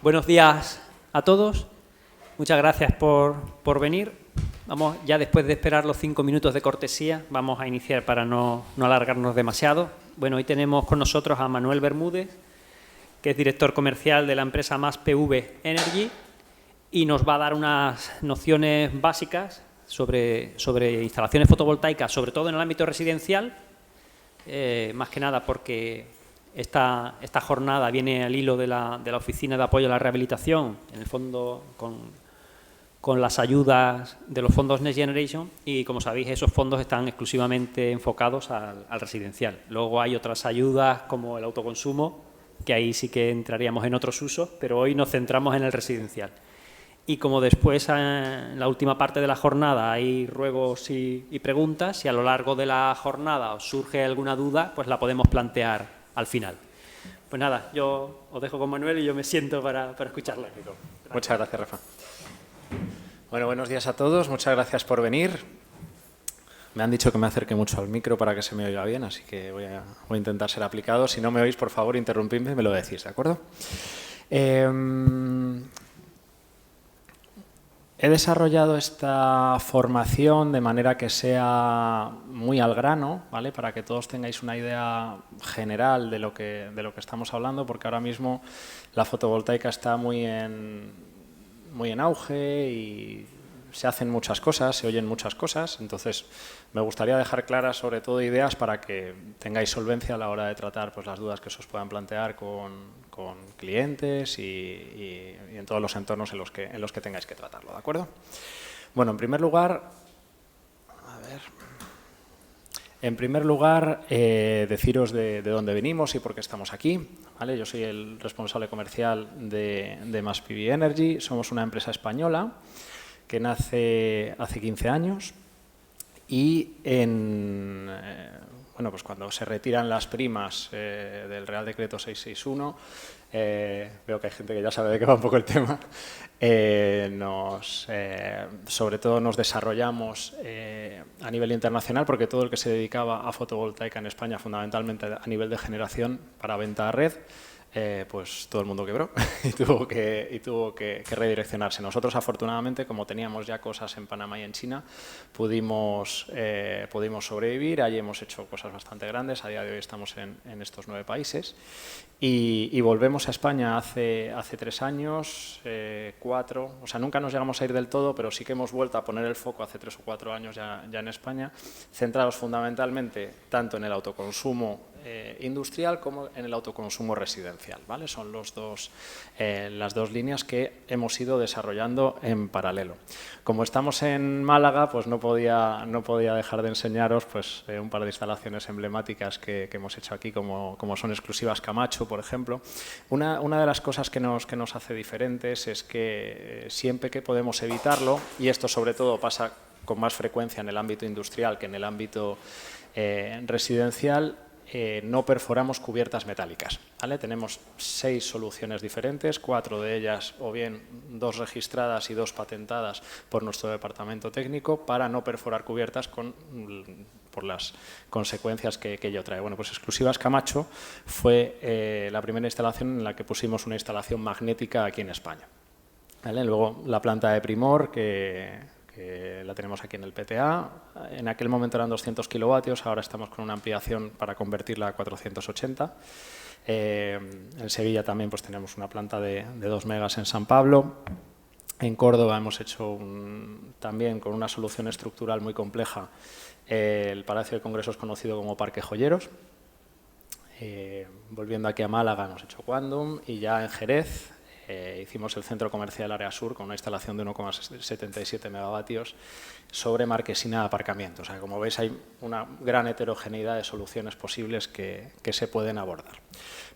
Buenos días a todos. Muchas gracias por venir. Vamos, ya después de esperar los 5 minutos de cortesía, vamos a iniciar para no alargarnos demasiado. Bueno, hoy tenemos con nosotros a Manuel Bermúdez, que es director comercial de la empresa MASPV Energy, y nos va a dar unas nociones básicas sobre instalaciones fotovoltaicas, sobre todo en el ámbito residencial, más que nada porque esta jornada viene al hilo de la Oficina de Apoyo a la Rehabilitación, en el fondo con las ayudas de los fondos Next Generation, y como sabéis esos fondos están exclusivamente enfocados al residencial. Luego hay otras ayudas como el autoconsumo, que ahí sí que entraríamos en otros usos, pero hoy nos centramos en el residencial. Y como después, en la última parte de la jornada, hay ruegos y preguntas, si a lo largo de la jornada os surge alguna duda, pues la podemos plantear al final. Pues nada, yo os dejo con Manuel y yo me siento para escucharla. Muchas gracias, Rafa. Bueno, buenos días a todos, muchas gracias por venir. Me han dicho que me acerque mucho al micro para que se me oiga bien, así que voy a intentar ser aplicado. Si no me oís, por favor, interrumpidme y me lo decís, ¿de acuerdo? He desarrollado esta formación de manera que sea muy al grano, ¿vale? Para que todos tengáis una idea general de lo que estamos hablando, porque ahora mismo la fotovoltaica está muy en auge y se hacen muchas cosas, se oyen muchas cosas. Entonces, me gustaría dejar claras sobre todo ideas para que tengáis solvencia a la hora de tratar pues, las dudas que se os puedan plantear con clientes y en todos los entornos en los que tengáis que tratarlo, ¿de acuerdo? Bueno, en primer lugar, deciros de dónde venimos y por qué estamos aquí, ¿vale? Yo soy el responsable comercial de MASPV Energy. Somos una empresa española que nace hace 15 años y bueno, pues cuando se retiran las primas del Real Decreto 661, veo que hay gente que ya sabe de qué va un poco el tema, sobre todo nos desarrollamos a nivel internacional, porque todo el que se dedicaba a fotovoltaica en España, fundamentalmente a nivel de generación para venta a red, pues todo el mundo quebró y tuvo que redireccionarse. Nosotros, afortunadamente, como teníamos ya cosas en Panamá y en China, pudimos sobrevivir. Allí hemos hecho cosas bastante grandes. A día de hoy estamos en estos 9 países y volvemos a España hace 3 años, 4. O sea, nunca nos llegamos a ir del todo, pero sí que hemos vuelto a poner el foco hace 3 o 4 años ya en España, centrados fundamentalmente tanto en el autoconsumo industrial como en el autoconsumo residencial, ¿vale? Son las dos líneas que hemos ido desarrollando en paralelo. Como estamos en Málaga, pues no podía dejar de enseñaros pues, un par de instalaciones emblemáticas que hemos hecho aquí, como son Exclusivas Camacho, por ejemplo. Una de las cosas que nos hace diferentes es que siempre que podemos evitarlo, y esto sobre todo pasa con más frecuencia en el ámbito industrial que en el ámbito residencial, no perforamos cubiertas metálicas, ¿vale? Tenemos 6 soluciones diferentes, 4 de ellas, o bien 2 registradas y 2 patentadas por nuestro departamento técnico, para no perforar cubiertas por las consecuencias que ello trae. Bueno, pues Exclusivas Camacho fue la primera instalación en la que pusimos una instalación magnética aquí en España, ¿vale? Luego la planta de Primor, que la tenemos aquí en el PTA. En aquel momento eran 200 kilovatios, ahora estamos con una ampliación para convertirla a 480. En Sevilla también pues, tenemos una planta de 2 megas en San Pablo. En Córdoba hemos hecho también con una solución estructural muy compleja el Palacio de Congresos conocido como Parque Joyeros. Volviendo aquí a Málaga hemos hecho Quandum, y ya en Jerez hicimos el centro comercial Área Sur con una instalación de 1,77 megavatios sobre marquesina de aparcamiento. O sea, como veis, hay una gran heterogeneidad de soluciones posibles que se pueden abordar.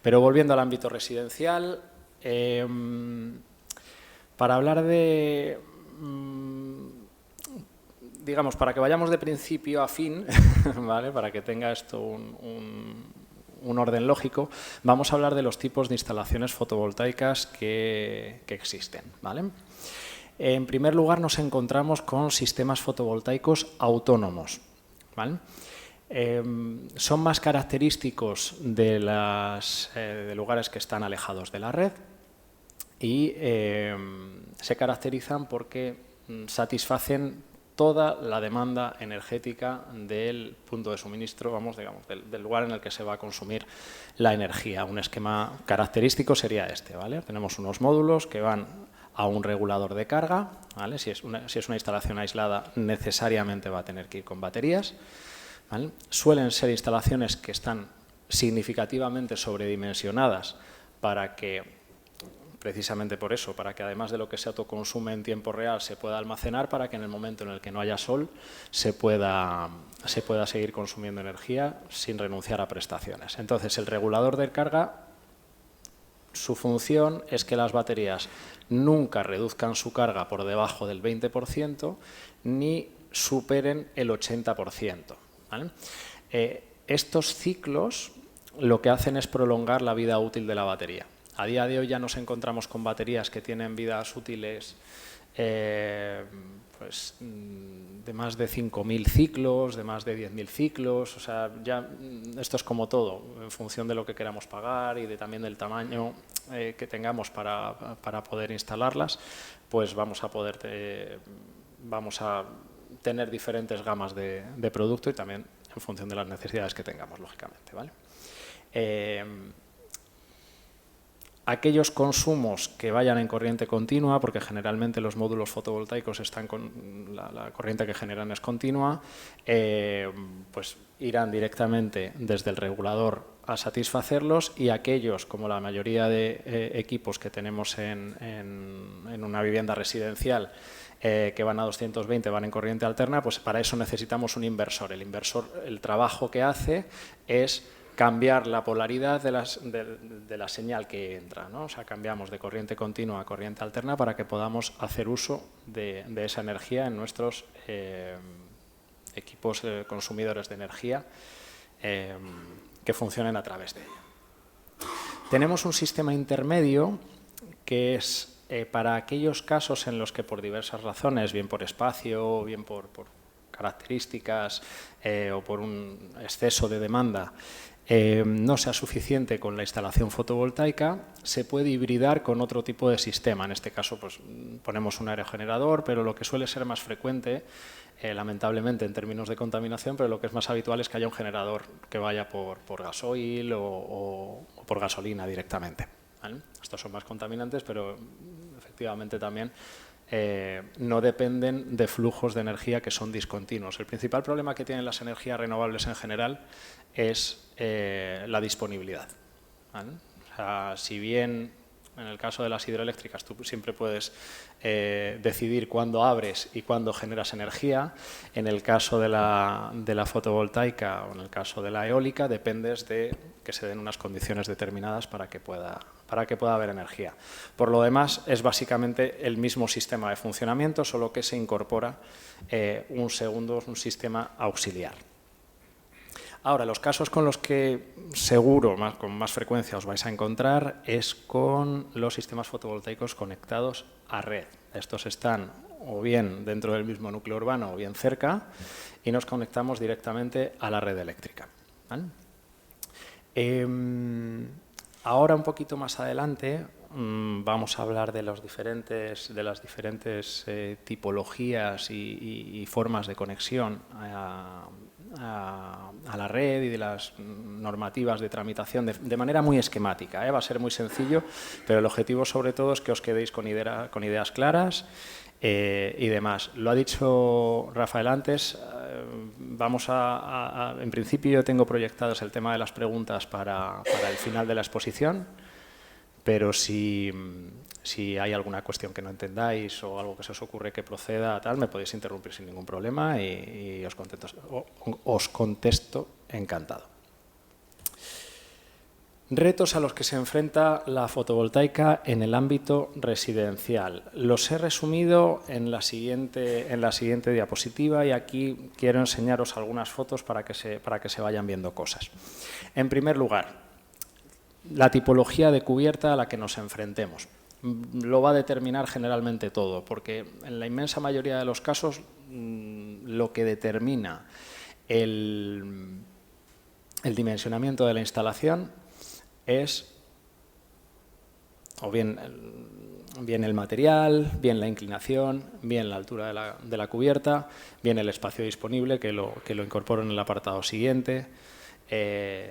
Pero volviendo al ámbito residencial, para hablar de, digamos, para que vayamos de principio a fin, ¿vale? Para que tenga esto un orden lógico, vamos a hablar de los tipos de instalaciones fotovoltaicas que existen, ¿vale? En primer lugar, nos encontramos con sistemas fotovoltaicos autónomos, ¿vale? Son más característicos de lugares que están alejados de la red y se caracterizan porque satisfacen toda la demanda energética del punto de suministro, vamos, digamos, del lugar en el que se va a consumir la energía. Un esquema característico sería este, ¿vale? Tenemos unos módulos que van a un regulador de carga, ¿vale? Si es una instalación aislada, necesariamente va a tener que ir con baterías, ¿vale? Suelen ser instalaciones que están significativamente sobredimensionadas para que, precisamente por eso, para que además de lo que se autoconsume en tiempo real se pueda almacenar, para que en el momento en el que no haya sol se pueda seguir consumiendo energía sin renunciar a prestaciones. Entonces, el regulador de carga, su función es que las baterías nunca reduzcan su carga por debajo del 20% ni superen el 80%. ¿Vale? Estos ciclos lo que hacen es prolongar la vida útil de la batería. A día de hoy ya nos encontramos con baterías que tienen vidas útiles pues, de más de 5.000 ciclos, de más de 10.000 ciclos. O sea, ya esto es como todo, en función de lo que queramos pagar y también del tamaño que tengamos para poder instalarlas, pues vamos a tener diferentes gamas de producto y también en función de las necesidades que tengamos, lógicamente, ¿vale? Aquellos consumos que vayan en corriente continua, porque generalmente los módulos fotovoltaicos están con la corriente que generan es continua, pues irán directamente desde el regulador a satisfacerlos, y aquellos, como la mayoría de equipos que tenemos en una vivienda residencial, que van a 220, van en corriente alterna, pues para eso necesitamos un inversor. El inversor, el trabajo que hace es cambiar la polaridad de la señal que entra, ¿no? O sea, cambiamos de corriente continua a corriente alterna para que podamos hacer uso de esa energía en nuestros equipos consumidores de energía que funcionen a través de ella. Tenemos un sistema intermedio que es para aquellos casos en los que por diversas razones, bien por espacio, bien por características o por un exceso de demanda, no sea suficiente con la instalación fotovoltaica, se puede hibridar con otro tipo de sistema. En este caso, pues ponemos un aerogenerador, pero lo que suele ser más frecuente, lamentablemente en términos de contaminación, pero lo que es más habitual es que haya un generador que vaya por gasoil o por gasolina directamente, ¿vale? Estos son más contaminantes, pero efectivamente también no dependen de flujos de energía que son discontinuos. El principal problema que tienen las energías renovables en general es la disponibilidad, ¿vale? O sea, si bien en el caso de las hidroeléctricas tú siempre puedes decidir cuándo abres y cuándo generas energía, en el caso de la fotovoltaica o en el caso de la eólica dependes de que se den unas condiciones determinadas para que pueda haber energía. Por lo demás, es básicamente el mismo sistema de funcionamiento, solo que se incorpora un sistema auxiliar. Ahora, los casos con los que seguro con más frecuencia os vais a encontrar es con los sistemas fotovoltaicos conectados a red. Estos están o bien dentro del mismo núcleo urbano o bien cerca y nos conectamos directamente a la red eléctrica, ¿vale? Ahora, un poquito más adelante, vamos a hablar de las diferentes tipologías y formas de conexión a la red y de las normativas de tramitación de manera muy esquemática, ¿eh? Va a ser muy sencillo, pero el objetivo sobre todo es que os quedéis con ideas claras y demás. Lo ha dicho Rafael antes, en principio yo tengo proyectados el tema de las preguntas para el final de la exposición, pero si hay alguna cuestión que no entendáis o algo que se os ocurre que proceda, tal, me podéis interrumpir sin ningún problema y os contesto encantado. Retos a los que se enfrenta la fotovoltaica en el ámbito residencial. Los he resumido en la siguiente diapositiva y aquí quiero enseñaros algunas fotos para que se vayan viendo cosas. En primer lugar, la tipología de cubierta a la que nos enfrentemos. Lo va a determinar generalmente todo, porque en la inmensa mayoría de los casos lo que determina el dimensionamiento de la instalación es o bien bien el material, bien la inclinación, bien la altura de la cubierta, bien el espacio disponible, que lo incorporo en el apartado siguiente,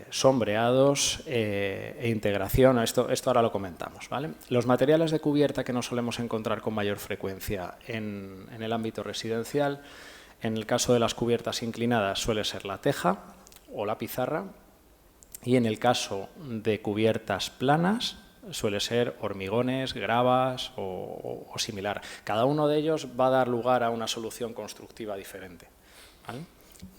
sombreados e integración. Esto ahora lo comentamos, ¿vale? Los materiales de cubierta que nos solemos encontrar con mayor frecuencia en el ámbito residencial, en el caso de las cubiertas inclinadas suele ser la teja o la pizarra, y en el caso de cubiertas planas suele ser hormigones, gravas o similar. Cada uno de ellos va a dar lugar a una solución constructiva diferente, ¿vale?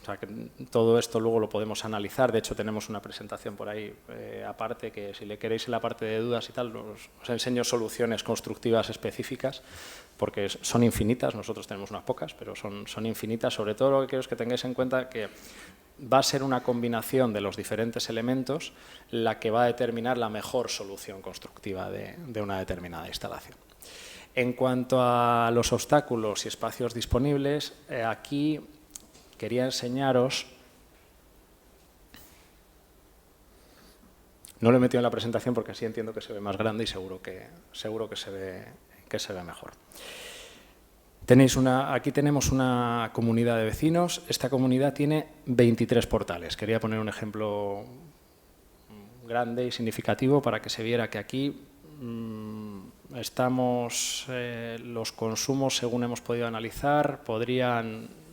O sea, que todo esto luego lo podemos analizar. De hecho, tenemos una presentación por ahí aparte, que si le queréis en la parte de dudas y tal, os enseño soluciones constructivas específicas, porque son infinitas. Nosotros tenemos unas pocas, pero son infinitas. Sobre todo lo que quiero es que tengáis en cuenta que va a ser una combinación de los diferentes elementos la que va a determinar la mejor solución constructiva de una determinada instalación. En cuanto a los obstáculos y espacios disponibles, aquí quería enseñaros, no lo he metido en la presentación porque así entiendo que se ve más grande y seguro que se ve mejor. Aquí tenemos una comunidad de vecinos. Esta comunidad tiene 23 portales. Quería poner un ejemplo grande y significativo para que se viera que aquí los consumos, según hemos podido analizar, podrían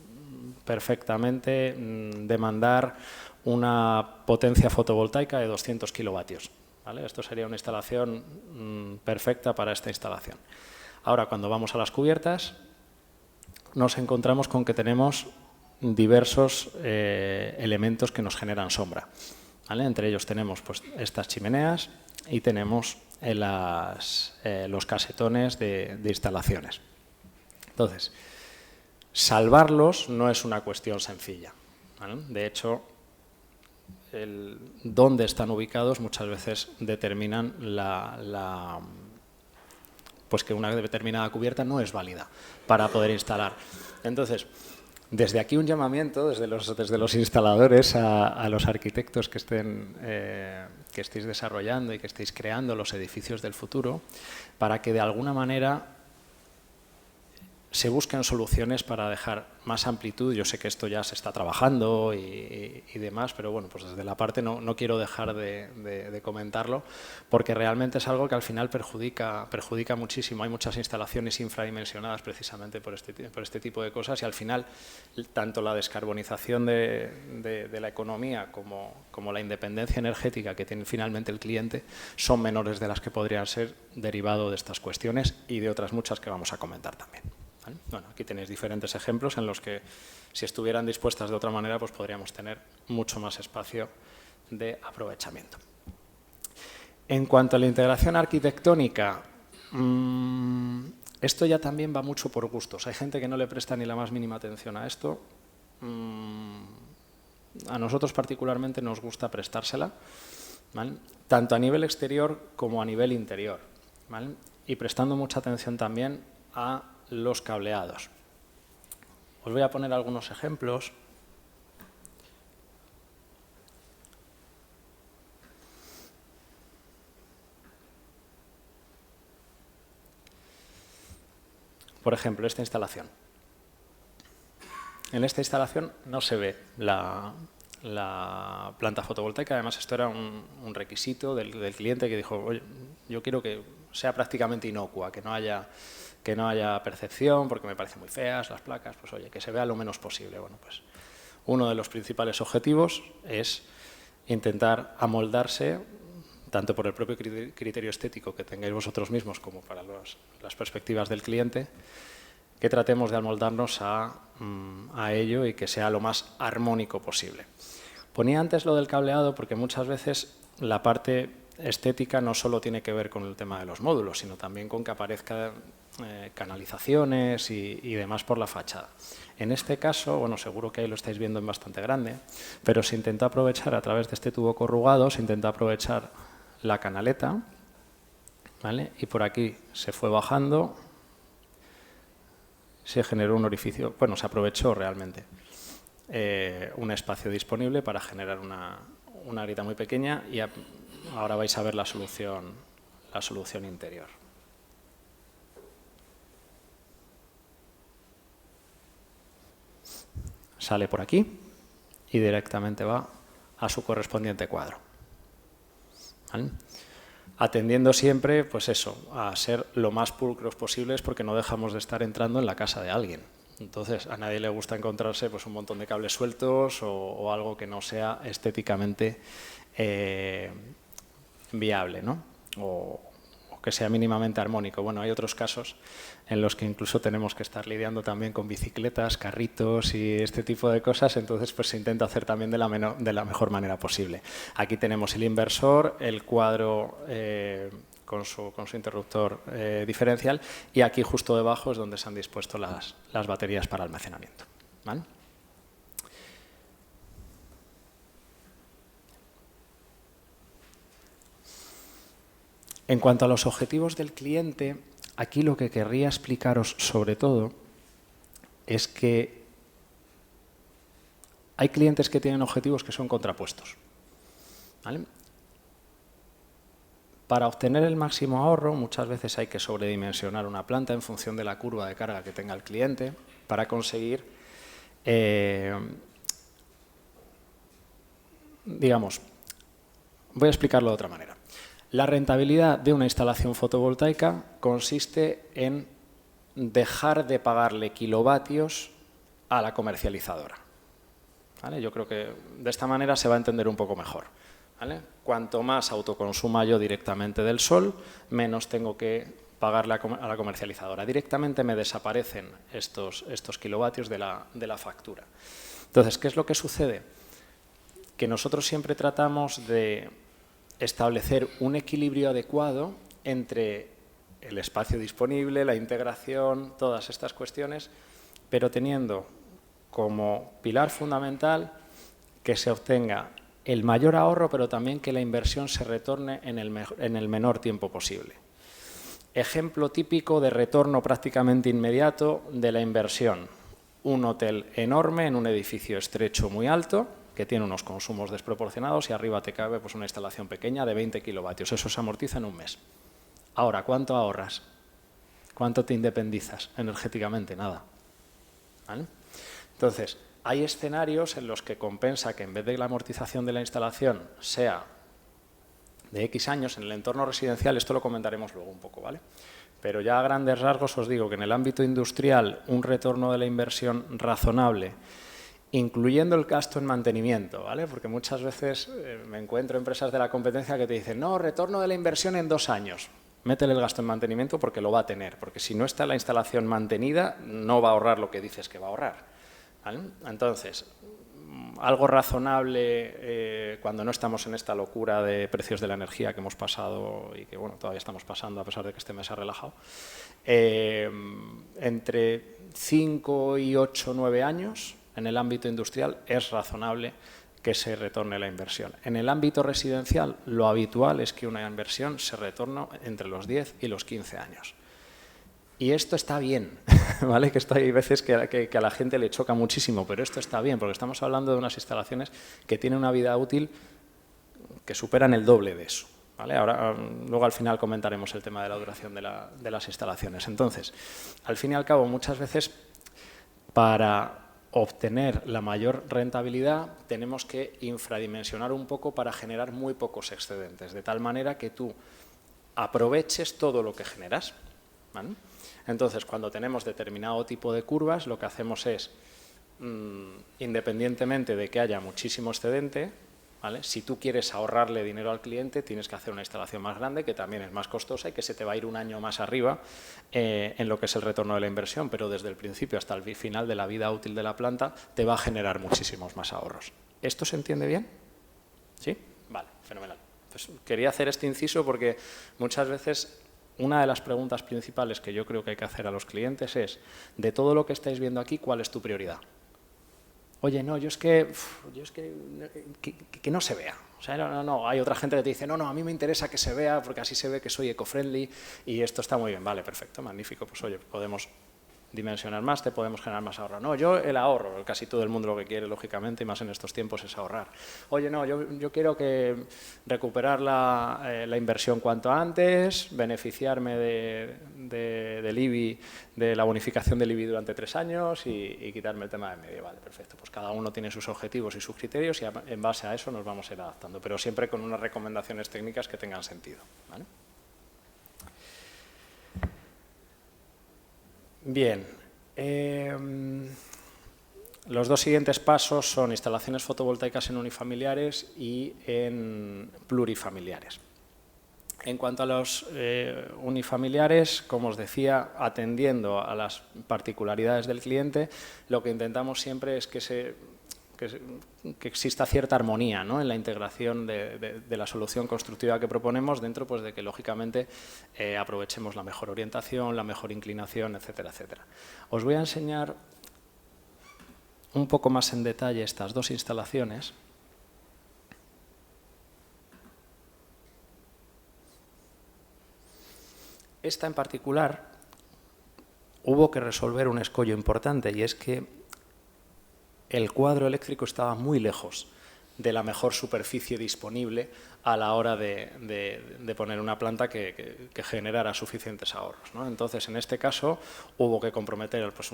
perfectamente demandar una potencia fotovoltaica de 200 kilovatios, ¿vale? Esto sería una instalación perfecta para esta instalación. Ahora, cuando vamos a las cubiertas, nos encontramos con que tenemos diversos elementos que nos generan sombra, ¿vale? Entre ellos tenemos pues, estas chimeneas y tenemos los casetones de instalaciones. Entonces, salvarlos no es una cuestión sencilla, ¿vale? De hecho, dónde están ubicados muchas veces determinan pues que una determinada cubierta no es válida para poder instalar. Entonces, desde aquí un llamamiento desde los instaladores a los arquitectos que estéis desarrollando y que estéis creando los edificios del futuro, para que de alguna manera se busquen soluciones para dejar más amplitud. Yo sé que esto ya se está trabajando y demás, pero bueno, pues desde la parte no quiero dejar de comentarlo, porque realmente es algo que al final perjudica muchísimo. Hay muchas instalaciones infradimensionadas precisamente por este tipo de cosas, y al final tanto la descarbonización de la economía como la independencia energética que tiene finalmente el cliente son menores de las que podrían ser derivado de estas cuestiones y de otras muchas que vamos a comentar también. ¿Vale? Bueno, aquí tenéis diferentes ejemplos en los que, si estuvieran dispuestas de otra manera, pues podríamos tener mucho más espacio de aprovechamiento. En cuanto a la integración arquitectónica, esto ya también va mucho por gustos. Hay gente que no le presta ni la más mínima atención a esto. A nosotros particularmente nos gusta prestársela, ¿vale? Tanto a nivel exterior como a nivel interior, ¿vale? Y prestando mucha atención también a los cableados. Os voy a poner algunos ejemplos. Por ejemplo, esta instalación. En esta instalación no se ve la planta fotovoltaica. Además, esto era un requisito del cliente, que dijo: oye, yo quiero que sea prácticamente inocua, que no haya percepción, porque me parecen muy feas las placas. Pues oye, que se vea lo menos posible. Bueno, pues uno de los principales objetivos es intentar amoldarse, tanto por el propio criterio estético que tengáis vosotros mismos como para las perspectivas del cliente, que tratemos de amoldarnos a ello y que sea lo más armónico posible. Ponía antes lo del cableado porque muchas veces la parte estética no solo tiene que ver con el tema de los módulos, sino también con que aparezcan canalizaciones y demás por la fachada. En este caso, bueno, seguro que ahí lo estáis viendo en bastante grande, pero se intenta aprovechar a través de este tubo corrugado, se intenta aprovechar la canaleta, ¿vale? Y por aquí se fue bajando, se generó un orificio, bueno, se aprovechó realmente un espacio disponible para generar una grieta muy pequeña, y ahora vais a ver la solución interior. sale por aquí y directamente va a su correspondiente cuadro. ¿Vale? Atendiendo siempre, pues eso, a ser lo más pulcros posibles porque no dejamos de estar entrando en la casa de alguien. Entonces, a nadie le gusta encontrarse pues, un montón de cables sueltos o algo que no sea estéticamente viable, ¿no? O que sea mínimamente armónico. Bueno, hay otros casos en los que incluso tenemos que estar lidiando también con bicicletas, carritos y este tipo de cosas, entonces pues se intenta hacer también de la mejor manera posible. Aquí tenemos el inversor, el cuadro con su interruptor diferencial y aquí justo debajo es donde se han dispuesto las baterías para almacenamiento. ¿Vale? En cuanto a los objetivos del cliente, aquí lo que querría explicaros sobre todo es que hay clientes que tienen objetivos que son contrapuestos. ¿Vale? Para obtener el máximo ahorro, muchas veces hay que sobredimensionar una planta en función de la curva de carga que tenga el cliente para conseguir, digamos, voy a explicarlo de otra manera. La rentabilidad de una instalación fotovoltaica consiste en dejar de pagarle kilovatios a la comercializadora. ¿Vale? Yo creo que de esta manera se va a entender un poco mejor. ¿Vale? Cuanto más autoconsuma yo directamente del sol, menos tengo que pagarle a la comercializadora. Directamente me desaparecen estos kilovatios de la factura. Entonces, ¿qué es lo que sucede? Que nosotros siempre tratamos de establecer un equilibrio adecuado entre el espacio disponible, la integración, todas estas cuestiones, pero teniendo como pilar fundamental que se obtenga el mayor ahorro, pero también que la inversión se retorne en el menor tiempo posible. Ejemplo típico de retorno prácticamente inmediato de la inversión. Un hotel enorme en un edificio estrecho muy alto, que tiene unos consumos desproporcionados y arriba te cabe pues, una instalación pequeña de 20 kilovatios. Eso se amortiza en un mes. Ahora, ¿cuánto ahorras? ¿Cuánto te independizas energéticamente? Nada. ¿Vale? Entonces, hay escenarios en los que compensa que en vez de la amortización de la instalación sea de X años en el entorno residencial, esto lo comentaremos luego un poco, ¿vale? Pero ya a grandes rasgos os digo que en el ámbito industrial un retorno de la inversión razonable, incluyendo el gasto en mantenimiento, ¿vale? Porque muchas veces me encuentro empresas de la competencia que te dicen, no, retorno de la inversión en 2 años. Métele el gasto en mantenimiento porque lo va a tener, porque si no está la instalación mantenida, no va a ahorrar lo que dices que va a ahorrar. ¿Vale? Entonces, algo razonable cuando no estamos en esta locura de precios de la energía que hemos pasado y que bueno, todavía estamos pasando a pesar de que este mes ha relajado, entre 5 y 8 9 años en el ámbito industrial es razonable que se retorne la inversión. En el ámbito residencial lo habitual es que una inversión se retorne entre los 10 y los 15 años. Y esto está bien, ¿vale? Que esto hay veces que a la gente le choca muchísimo, pero esto está bien, porque estamos hablando de unas instalaciones que tienen una vida útil que superan el doble de eso, ¿vale? Ahora, luego al final comentaremos el tema de la duración de las instalaciones. Entonces, al fin y al cabo, muchas veces para obtener la mayor rentabilidad tenemos que infradimensionar un poco para generar muy pocos excedentes, de tal manera que tú aproveches todo lo que generas, ¿vale? Entonces, cuando tenemos determinado tipo de curvas, lo que hacemos es, independientemente de que haya muchísimo excedente, ¿vale? Si tú quieres ahorrarle dinero al cliente, tienes que hacer una instalación más grande, que también es más costosa y que se te va a ir un año más arriba en lo que es el retorno de la inversión, pero desde el principio hasta el final de la vida útil de la planta te va a generar muchísimos más ahorros. ¿Esto se entiende bien? ¿Sí? Vale, fenomenal. Pues quería hacer este inciso porque muchas veces una de las preguntas principales que yo creo que hay que hacer a los clientes es, de todo lo que estáis viendo aquí, ¿cuál es tu prioridad? Oye, no, yo es que no se vea. O sea, no, hay otra gente que te dice, no, a mí me interesa que se vea porque así se ve que soy eco-friendly y esto está muy bien. Vale, perfecto, magnífico. Pues oye, podemos dimensionar más, te podemos generar más ahorro. No, yo el ahorro, casi todo el mundo lo que quiere, lógicamente, y más en estos tiempos, es ahorrar. Oye, no, yo quiero recuperar la inversión cuanto antes, beneficiarme del IBI, de la bonificación del IBI durante 3 años y quitarme el tema de medio. Vale, perfecto. Pues cada uno tiene sus objetivos y sus criterios y en base a eso nos vamos a ir adaptando, pero siempre con unas recomendaciones técnicas que tengan sentido, ¿vale? Bien, los 2 siguientes pasos son instalaciones fotovoltaicas en unifamiliares y en plurifamiliares. En cuanto a los unifamiliares, como os decía, atendiendo a las particularidades del cliente, lo que intentamos siempre es que exista cierta armonía, ¿no?, en la integración de la solución constructiva que proponemos, dentro pues, de que, lógicamente, aprovechemos la mejor orientación, la mejor inclinación, etcétera, etcétera. Os voy a enseñar un poco más en detalle estas 2 instalaciones. Esta en particular hubo que resolver un escollo importante, y es que el cuadro eléctrico estaba muy lejos de la mejor superficie disponible a la hora de poner una planta que generara suficientes ahorros, ¿no? Entonces, en este caso, hubo que comprometer pues,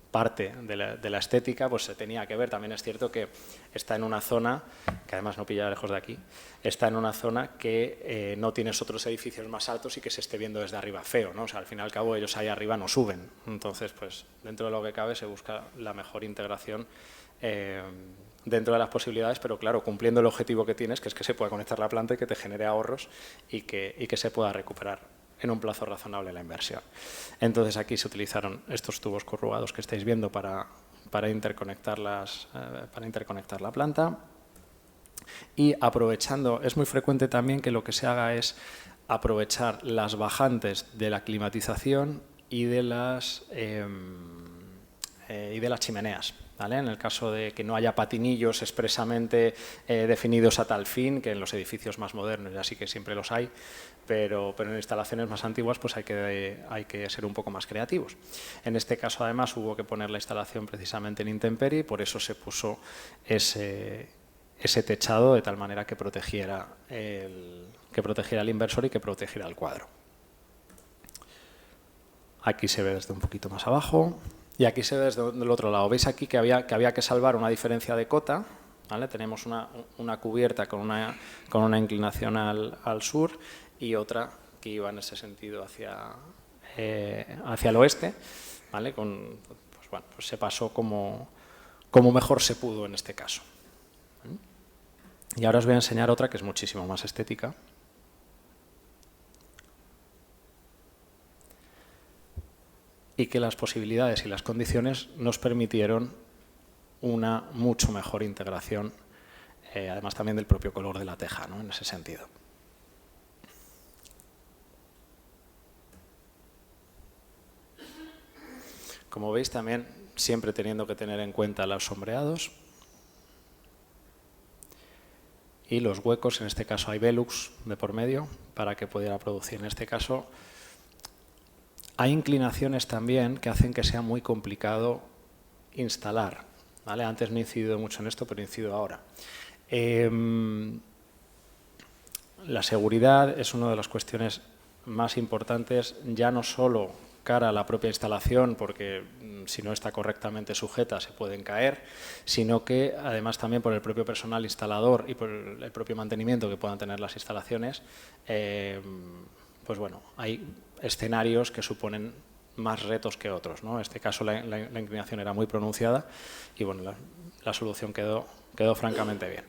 parte de la estética, pues se tenía que ver. También es cierto que está en una zona, que además no pilla lejos de aquí, está en una zona que no tienes otros edificios más altos y que se esté viendo desde arriba feo, ¿no? O sea, al fin y al cabo, ellos ahí arriba no suben. Entonces, pues dentro de lo que cabe se busca la mejor integración dentro de las posibilidades, pero claro, cumpliendo el objetivo que tienes, que es que se pueda conectar la planta y que te genere ahorros y que se pueda recuperar en un plazo razonable la inversión. Entonces aquí se utilizaron estos tubos corrugados que estáis viendo para interconectar la planta, y aprovechando, es muy frecuente también que lo que se haga es aprovechar las bajantes de la climatización y de las chimeneas, ¿vale? En el caso de que no haya patinillos expresamente definidos a tal fin, que en los edificios más modernos ya sí que siempre los hay, pero en instalaciones más antiguas pues hay que ser un poco más creativos. En este caso, además, hubo que poner la instalación precisamente en intemperie, y por eso se puso ese techado de tal manera que protegiera al inversor y que protegiera el cuadro. Aquí se ve desde un poquito más abajo. Y aquí se ve desde el otro lado. Veis aquí que había que salvar una diferencia de cota, ¿vale? Tenemos una cubierta con una inclinación al sur y otra que iba en ese sentido hacia el oeste, ¿vale? Pues bueno, pues se pasó como mejor se pudo en este caso. Y ahora os voy a enseñar otra que es muchísimo más estética. Y que las posibilidades y las condiciones nos permitieron una mucho mejor integración, además también del propio color de la teja, ¿no?, en ese sentido. Como veis, también siempre teniendo que tener en cuenta los sombreados y los huecos. En este caso hay Velux de por medio para que pudiera producir. En este caso hay inclinaciones también que hacen que sea muy complicado instalar, ¿vale? Antes no he incidido mucho en esto, pero incido ahora. La seguridad es una de las cuestiones más importantes, ya no solo cara a la propia instalación, porque si no está correctamente sujeta se pueden caer, sino que además también por el propio personal instalador y por el propio mantenimiento que puedan tener las instalaciones, pues bueno, hay escenarios que suponen más retos que otros, ¿no? En este caso la inclinación era muy pronunciada y bueno, la solución quedó francamente bien.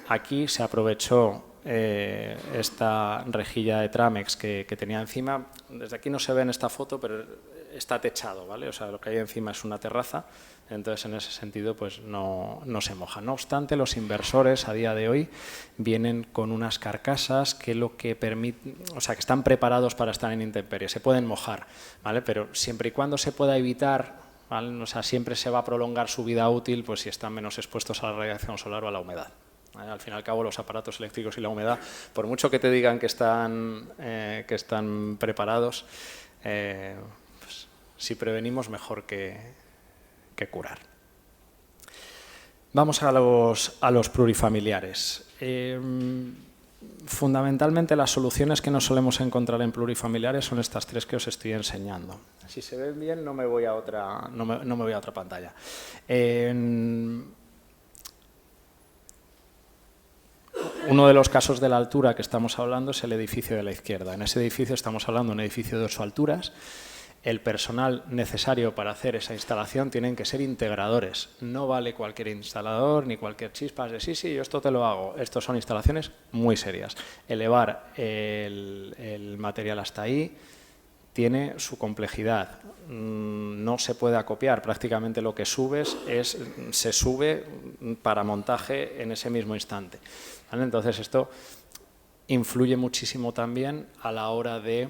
Aquí se aprovechó esta rejilla de Tramex que tenía encima. Desde aquí no se ve en esta foto, pero está techado, ¿vale? O sea, lo que hay encima es una terraza, entonces en ese sentido pues no se moja. No obstante, los inversores a día de hoy vienen con unas carcasas que que están preparados para estar en intemperie. Se pueden mojar, ¿vale? Pero siempre y cuando se pueda evitar, ¿vale? O sea, siempre se va a prolongar su vida útil pues si están menos expuestos a la radiación solar o a la humedad. Al fin y al cabo, los aparatos eléctricos y la humedad, por mucho que te digan que están preparados, pues Si prevenimos, mejor que curar. Vamos a los plurifamiliares. Fundamentalmente las soluciones que nos solemos encontrar en plurifamiliares son estas tres que os estoy enseñando. Si se ven bien no me voy a otra pantalla. Uno de los casos de la altura que estamos hablando es el edificio de la izquierda. En ese edificio estamos hablando de un edificio de 8 alturas. El personal necesario para hacer esa instalación tienen que ser integradores. No vale cualquier instalador ni cualquier chispa de sí, yo esto te lo hago. Estos son instalaciones muy serias. Elevar el material hasta ahí tiene su complejidad. No se puede acopiar. Prácticamente lo que subes se sube para montaje en ese mismo instante. ¿Vale? Entonces esto influye muchísimo también a la hora de...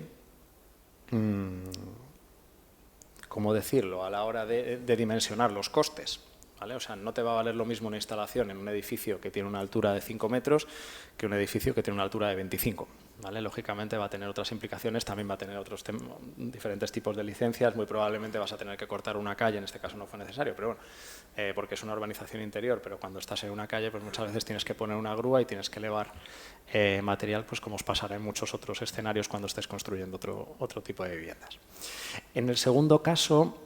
¿cómo decirlo?, a la hora de dimensionar los costes, ¿vale? O sea, no te va a valer lo mismo una instalación en un edificio que tiene una altura de 5 metros que un edificio que tiene una altura de 25, ¿vale? Lógicamente va a tener otras implicaciones, también va a tener diferentes tipos de licencias, muy probablemente vas a tener que cortar una calle, en este caso no fue necesario, pero bueno, porque es una urbanización interior, pero cuando estás en una calle, pues muchas veces tienes que poner una grúa y tienes que elevar material, pues como os pasará en muchos otros escenarios cuando estés construyendo otro tipo de viviendas. En el segundo caso,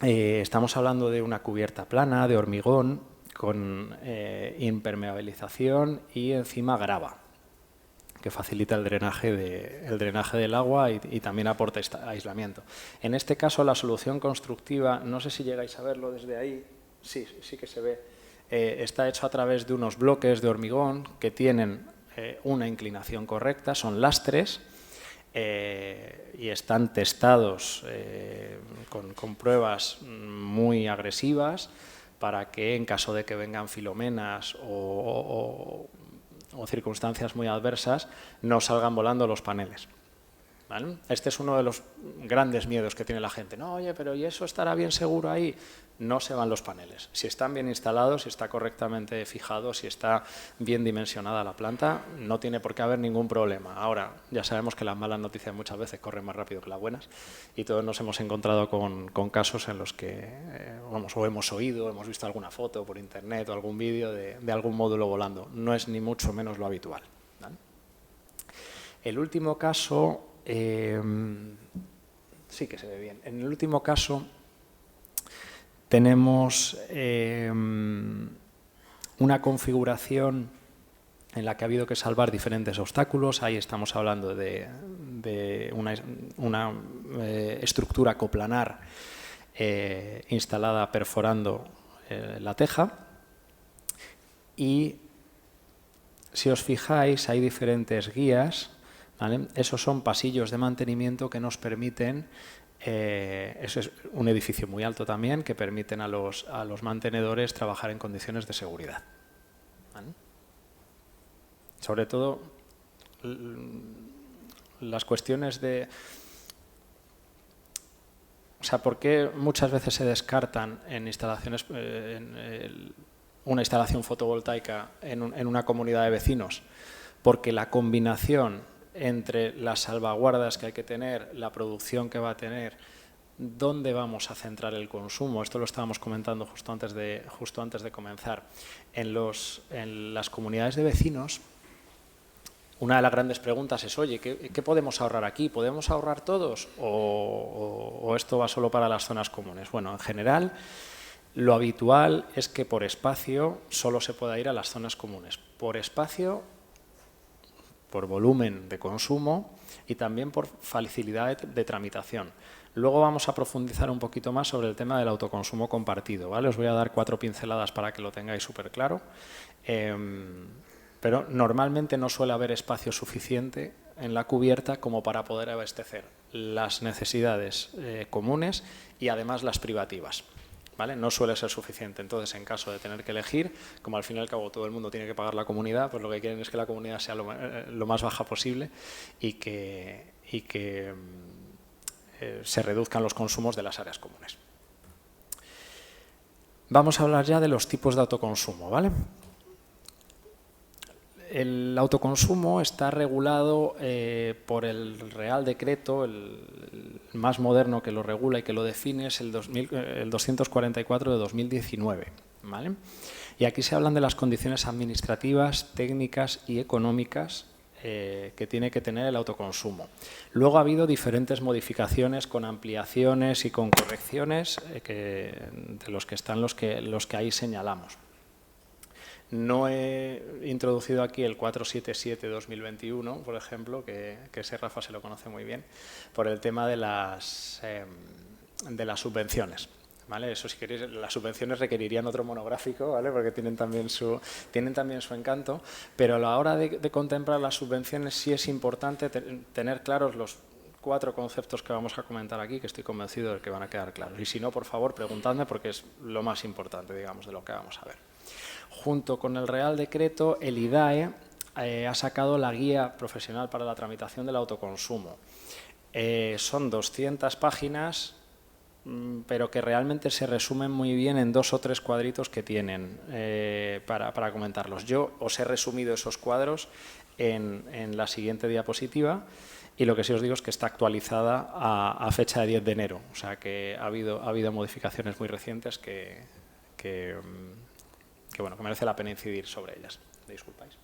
estamos hablando de una cubierta plana, de hormigón, con impermeabilización y encima grava, que facilita el drenaje del agua y también aporta aislamiento. En este caso, la solución constructiva, no sé si llegáis a verlo desde ahí, sí que se ve, está hecho a través de unos bloques de hormigón que tienen una inclinación correcta, son lastres, y están testados con pruebas muy agresivas para que en caso de que vengan filomenas o circunstancias muy adversas no salgan volando los paneles. ¿Vale? Este es uno de los grandes miedos que tiene la gente. No, oye, pero ¿y eso estará bien seguro ahí? No se van los paneles. Si están bien instalados, si está correctamente fijado, si está bien dimensionada la planta, no tiene por qué haber ningún problema. Ahora, ya sabemos que las malas noticias muchas veces corren más rápido que las buenas y todos nos hemos encontrado con casos en los que o hemos oído, hemos visto alguna foto por internet o algún vídeo de algún módulo volando. No es ni mucho menos lo habitual, ¿vale? El último caso... sí que se ve bien. En el último caso tenemos una configuración en la que ha habido que salvar diferentes obstáculos. Ahí estamos hablando de una estructura coplanar instalada perforando la teja. Y si os fijáis, hay diferentes guías, ¿vale? Esos son pasillos de mantenimiento que nos permiten, eso es un edificio muy alto también, que permiten a los mantenedores trabajar en condiciones de seguridad, ¿vale? Sobre todo las cuestiones de... O sea, ¿por qué muchas veces se descartan en instalaciones, una instalación fotovoltaica en una comunidad de vecinos? Porque la combinación entre las salvaguardas que hay que tener, la producción que va a tener, dónde vamos a centrar el consumo, esto lo estábamos comentando justo antes de comenzar, en las comunidades de vecinos, una de las grandes preguntas es, oye, ¿qué podemos ahorrar aquí? ¿Podemos ahorrar todos o esto va solo para las zonas comunes? Bueno, en general, lo habitual es que por espacio solo se pueda ir a las zonas comunes. Por espacio, por volumen de consumo y también por facilidad de tramitación. Luego vamos a profundizar un poquito más sobre el tema del autoconsumo compartido, ¿vale? Os voy a dar 4 pinceladas para que lo tengáis súper claro. Pero normalmente no suele haber espacio suficiente en la cubierta como para poder abastecer las necesidades comunes y además las privativas, ¿vale? No suele ser suficiente. Entonces, en caso de tener que elegir, como al fin y al cabo todo el mundo tiene que pagar la comunidad, pues lo que quieren es que la comunidad sea lo más baja posible y que se reduzcan los consumos de las áreas comunes. Vamos a hablar ya de los tipos de autoconsumo, ¿vale? El autoconsumo está regulado por el Real Decreto, el más moderno que lo regula y que lo define es el 244 de 2019. ¿Vale? Y aquí se hablan de las condiciones administrativas, técnicas y económicas que tiene que tener el autoconsumo. Luego ha habido diferentes modificaciones con ampliaciones y con correcciones de los que están los que ahí señalamos. No he introducido aquí el 477-2021, por ejemplo, que ese Rafa se lo conoce muy bien, por el tema de las subvenciones. ¿Vale? Eso, si queréis, las subvenciones requerirían otro monográfico, ¿vale? Porque tienen también su encanto, pero a la hora de contemplar las subvenciones sí es importante tener claros los 4 conceptos que vamos a comentar aquí, que estoy convencido de que van a quedar claros. Y si no, por favor, preguntadme porque es lo más importante, digamos, de lo que vamos a ver. Junto con el Real Decreto, el IDAE ha sacado la Guía Profesional para la Tramitación del Autoconsumo. Son 200 páginas, pero que realmente se resumen muy bien en 2 o 3 cuadritos que tienen para comentarlos. Yo os he resumido esos cuadros en la siguiente diapositiva y lo que sí os digo es que está actualizada a fecha de 10 de enero, o sea que ha habido modificaciones muy recientes que merece la pena incidir sobre ellas. Disculpáis.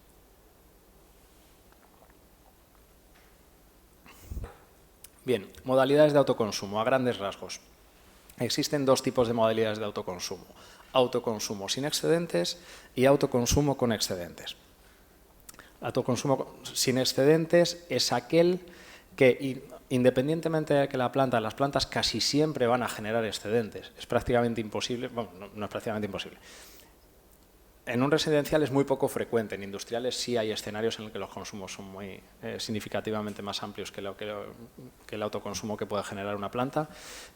Bien, modalidades de autoconsumo, a grandes rasgos. Existen 2 tipos de modalidades de autoconsumo. Autoconsumo sin excedentes y autoconsumo con excedentes. Autoconsumo sin excedentes es aquel que, independientemente de que las plantas casi siempre van a generar excedentes. Es prácticamente imposible, bueno, no es prácticamente imposible. En un residencial es muy poco frecuente, en industriales sí hay escenarios en los que los consumos son muy significativamente más amplios que el autoconsumo que puede generar una planta,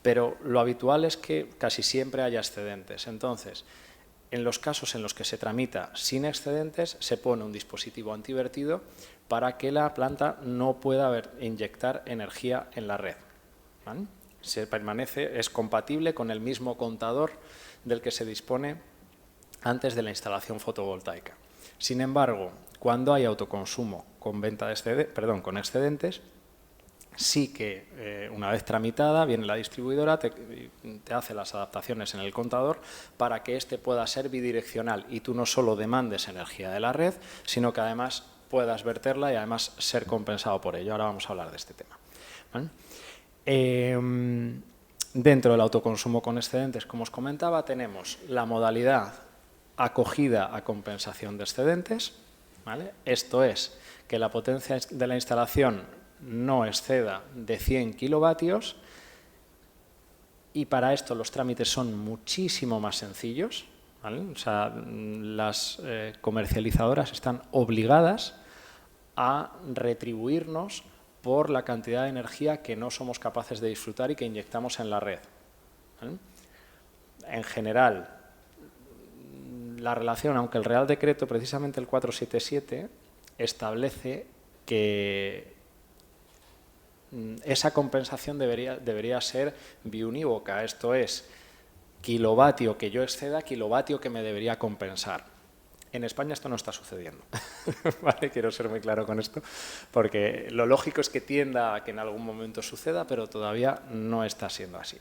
pero lo habitual es que casi siempre haya excedentes. Entonces, en los casos en los que se tramita sin excedentes, se pone un dispositivo antivertido para que la planta no pueda inyectar energía en la red. ¿Vale? Es compatible con el mismo contador del que se dispone antes de la instalación fotovoltaica. Sin embargo, cuando hay autoconsumo con excedentes, sí que una vez tramitada viene la distribuidora, te hace las adaptaciones en el contador para que éste pueda ser bidireccional y tú no solo demandes energía de la red, sino que además puedas verterla y además ser compensado por ello. Ahora vamos a hablar de este tema. ¿Vale? Dentro del autoconsumo con excedentes, como os comentaba, tenemos la modalidad acogida a compensación de excedentes. ¿Vale? Esto es que la potencia de la instalación no exceda de 100 kilovatios y para esto los trámites son muchísimo más sencillos. ¿Vale? O sea, las comercializadoras están obligadas a retribuirnos por la cantidad de energía que no somos capaces de disfrutar y que inyectamos en la red. ¿Vale? En general, la relación, aunque el Real Decreto, precisamente el 477, establece que esa compensación debería ser biunívoca, esto es, kilovatio que yo exceda, kilovatio que me debería compensar. En España esto no está sucediendo. ¿Vale? Quiero ser muy claro con esto, porque lo lógico es que tienda a que en algún momento suceda, pero todavía no está siendo así.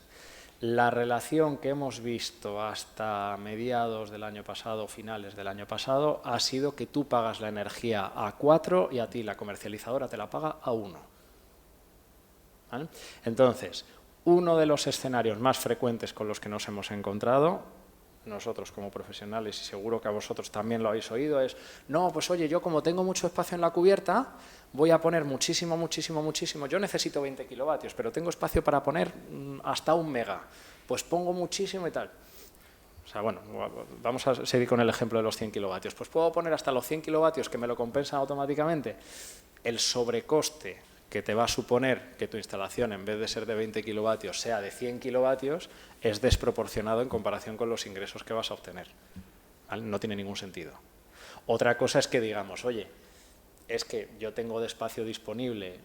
La relación que hemos visto hasta mediados del año pasado, finales del año pasado, ha sido que tú pagas la energía a 4 y a ti la comercializadora te la paga a 1. ¿Vale? Entonces, uno de los escenarios más frecuentes con los que nos hemos encontrado, nosotros como profesionales, y seguro que a vosotros también lo habéis oído, es, no, pues oye, yo como tengo mucho espacio en la cubierta, voy a poner muchísimo, yo necesito 20 kilovatios, pero tengo espacio para poner hasta 1 mega, pues pongo muchísimo y tal. O sea, bueno, vamos a seguir con el ejemplo de los 100 kilovatios. Pues puedo poner hasta los 100 kilovatios que me lo compensan automáticamente. El sobrecoste que te va a suponer que tu instalación, en vez de ser de 20 kilovatios, sea de 100 kilovatios, es desproporcionado en comparación con los ingresos que vas a obtener. ¿Vale? No tiene ningún sentido. Otra cosa es que digamos, oye, es que yo tengo de espacio disponible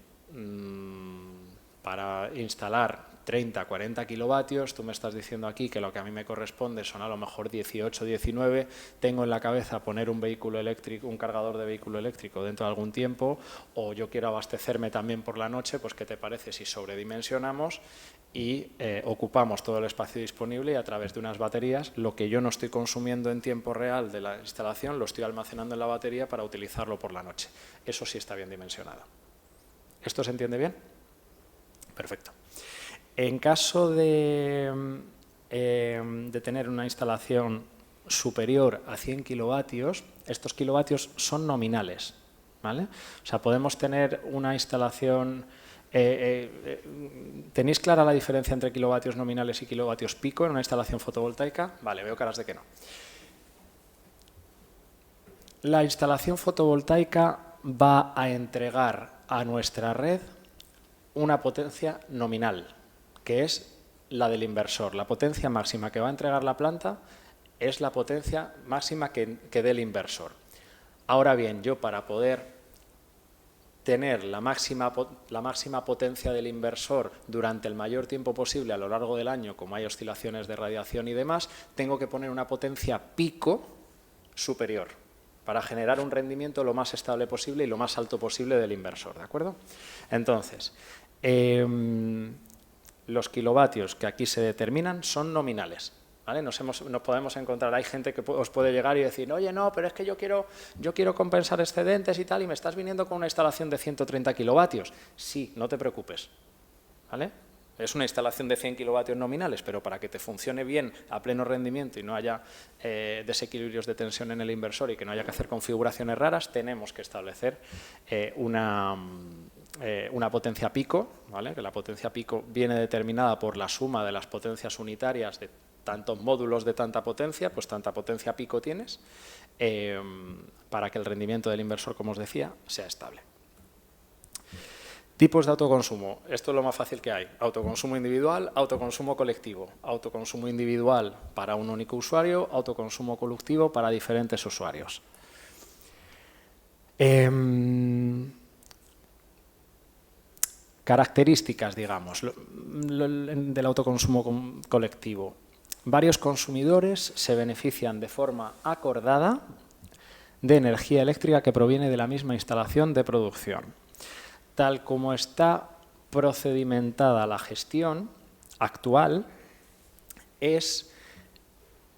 para instalar 30, 40 kilovatios, tú me estás diciendo aquí que lo que a mí me corresponde son a lo mejor 18, 19, tengo en la cabeza poner un vehículo eléctrico, un cargador de vehículo eléctrico dentro de algún tiempo, o yo quiero abastecerme también por la noche, pues ¿qué te parece si sobredimensionamos y ocupamos todo el espacio disponible y a través de unas baterías, lo que yo no estoy consumiendo en tiempo real de la instalación, lo estoy almacenando en la batería para utilizarlo por la noche? Eso sí está bien dimensionado. ¿Esto se entiende bien? Perfecto. En caso de tener una instalación superior a 100 kilovatios, estos kilovatios son nominales, ¿vale? O sea, podemos tener una instalación... ¿tenéis clara la diferencia entre kilovatios nominales y kilovatios pico en una instalación fotovoltaica? Vale, veo caras de que no. La instalación fotovoltaica va a entregar a nuestra red una potencia nominal, que es la del inversor. La potencia máxima que va a entregar la planta es la potencia máxima que dé el inversor. Ahora bien, yo para poder tener la máxima potencia del inversor durante el mayor tiempo posible a lo largo del año, como hay oscilaciones de radiación y demás, tengo que poner una potencia pico superior para generar un rendimiento lo más estable posible y lo más alto posible del inversor, ¿de acuerdo? Entonces, los kilovatios que aquí se determinan son nominales, ¿vale? Nos podemos encontrar, hay gente que os puede llegar y decir, oye, no, pero es que yo quiero compensar excedentes y tal, y me estás viniendo con una instalación de 130 kilovatios. Sí, no te preocupes, ¿vale? Es una instalación de 100 kilovatios nominales, pero para que te funcione bien a pleno rendimiento y no haya desequilibrios de tensión en el inversor y que no haya que hacer configuraciones raras, tenemos que establecer una potencia pico, ¿vale? Que la potencia pico viene determinada por la suma de las potencias unitarias de tantos módulos de tanta potencia, pues tanta potencia pico tienes, para que el rendimiento del inversor, como os decía, sea estable. Tipos de autoconsumo. Esto es lo más fácil que hay. Autoconsumo individual, autoconsumo colectivo. Autoconsumo individual para un único usuario, autoconsumo colectivo para diferentes usuarios. Características, digamos, del autoconsumo colectivo. Varios consumidores se benefician de forma acordada de energía eléctrica que proviene de la misma instalación de producción. Tal como está procedimentada la gestión actual, es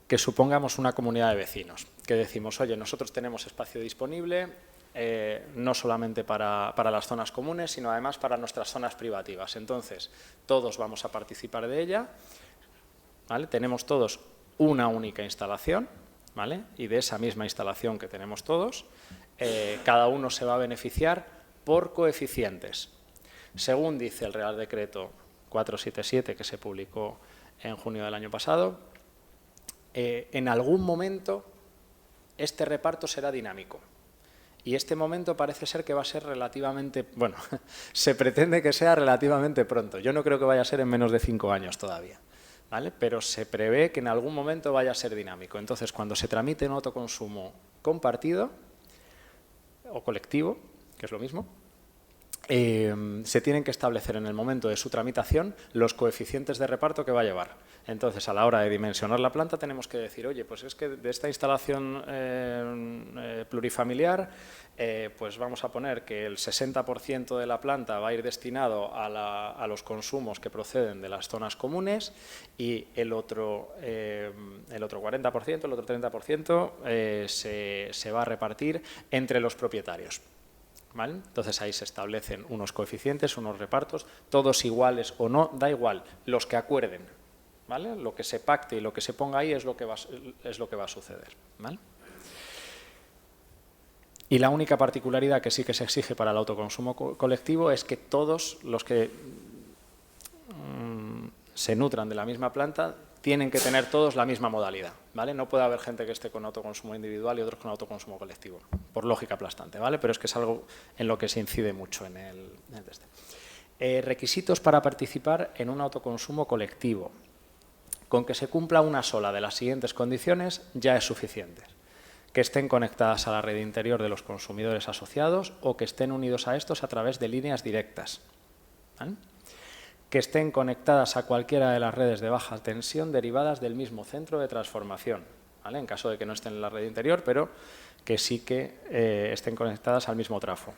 que supongamos una comunidad de vecinos, que decimos, oye, nosotros tenemos espacio disponible, no solamente para las zonas comunes, sino además para nuestras zonas privativas. Entonces, todos vamos a participar de ella, ¿vale? Tenemos todos una única instalación, ¿vale? Y de esa misma instalación que tenemos todos, cada uno se va a beneficiar por coeficientes. Según dice el Real Decreto 477, que se publicó en junio del año pasado, en algún momento este reparto será dinámico. Y este momento parece ser que va a ser relativamente, bueno, se pretende que sea relativamente pronto. Yo no creo que vaya a ser en menos de 5 años todavía, ¿vale? Pero se prevé que en algún momento vaya a ser dinámico. Entonces, cuando se tramite un autoconsumo compartido o colectivo, que es lo mismo, se tienen que establecer en el momento de su tramitación los coeficientes de reparto que va a llevar. Entonces, a la hora de dimensionar la planta, tenemos que decir, oye, pues es que de esta instalación plurifamiliar, pues vamos a poner que el 60% de la planta va a ir destinado a los consumos que proceden de las zonas comunes y el otro 40%, el otro 30% se va a repartir entre los propietarios. ¿Vale? Entonces ahí se establecen unos coeficientes, unos repartos, todos iguales o no, da igual, los que acuerden, ¿vale? Lo que se pacte y lo que se ponga ahí es lo que va a suceder, ¿vale? Y la única particularidad que sí que se exige para el autoconsumo colectivo es que todos los que se nutran de la misma planta tienen que tener todos la misma modalidad, ¿vale? No puede haber gente que esté con autoconsumo individual y otros con autoconsumo colectivo, por lógica aplastante, ¿vale? Pero es que es algo en lo que se incide mucho en el test. Requisitos para participar en un autoconsumo colectivo. Con que se cumpla una sola de las siguientes condiciones ya es suficiente. Que estén conectadas a la red interior de los consumidores asociados o que estén unidos a estos a través de líneas directas, ¿vale? que estén conectadas a cualquiera de las redes de baja tensión derivadas del mismo centro de transformación, ¿vale? En caso de que no estén en la red interior, pero que sí que estén conectadas al mismo trafo.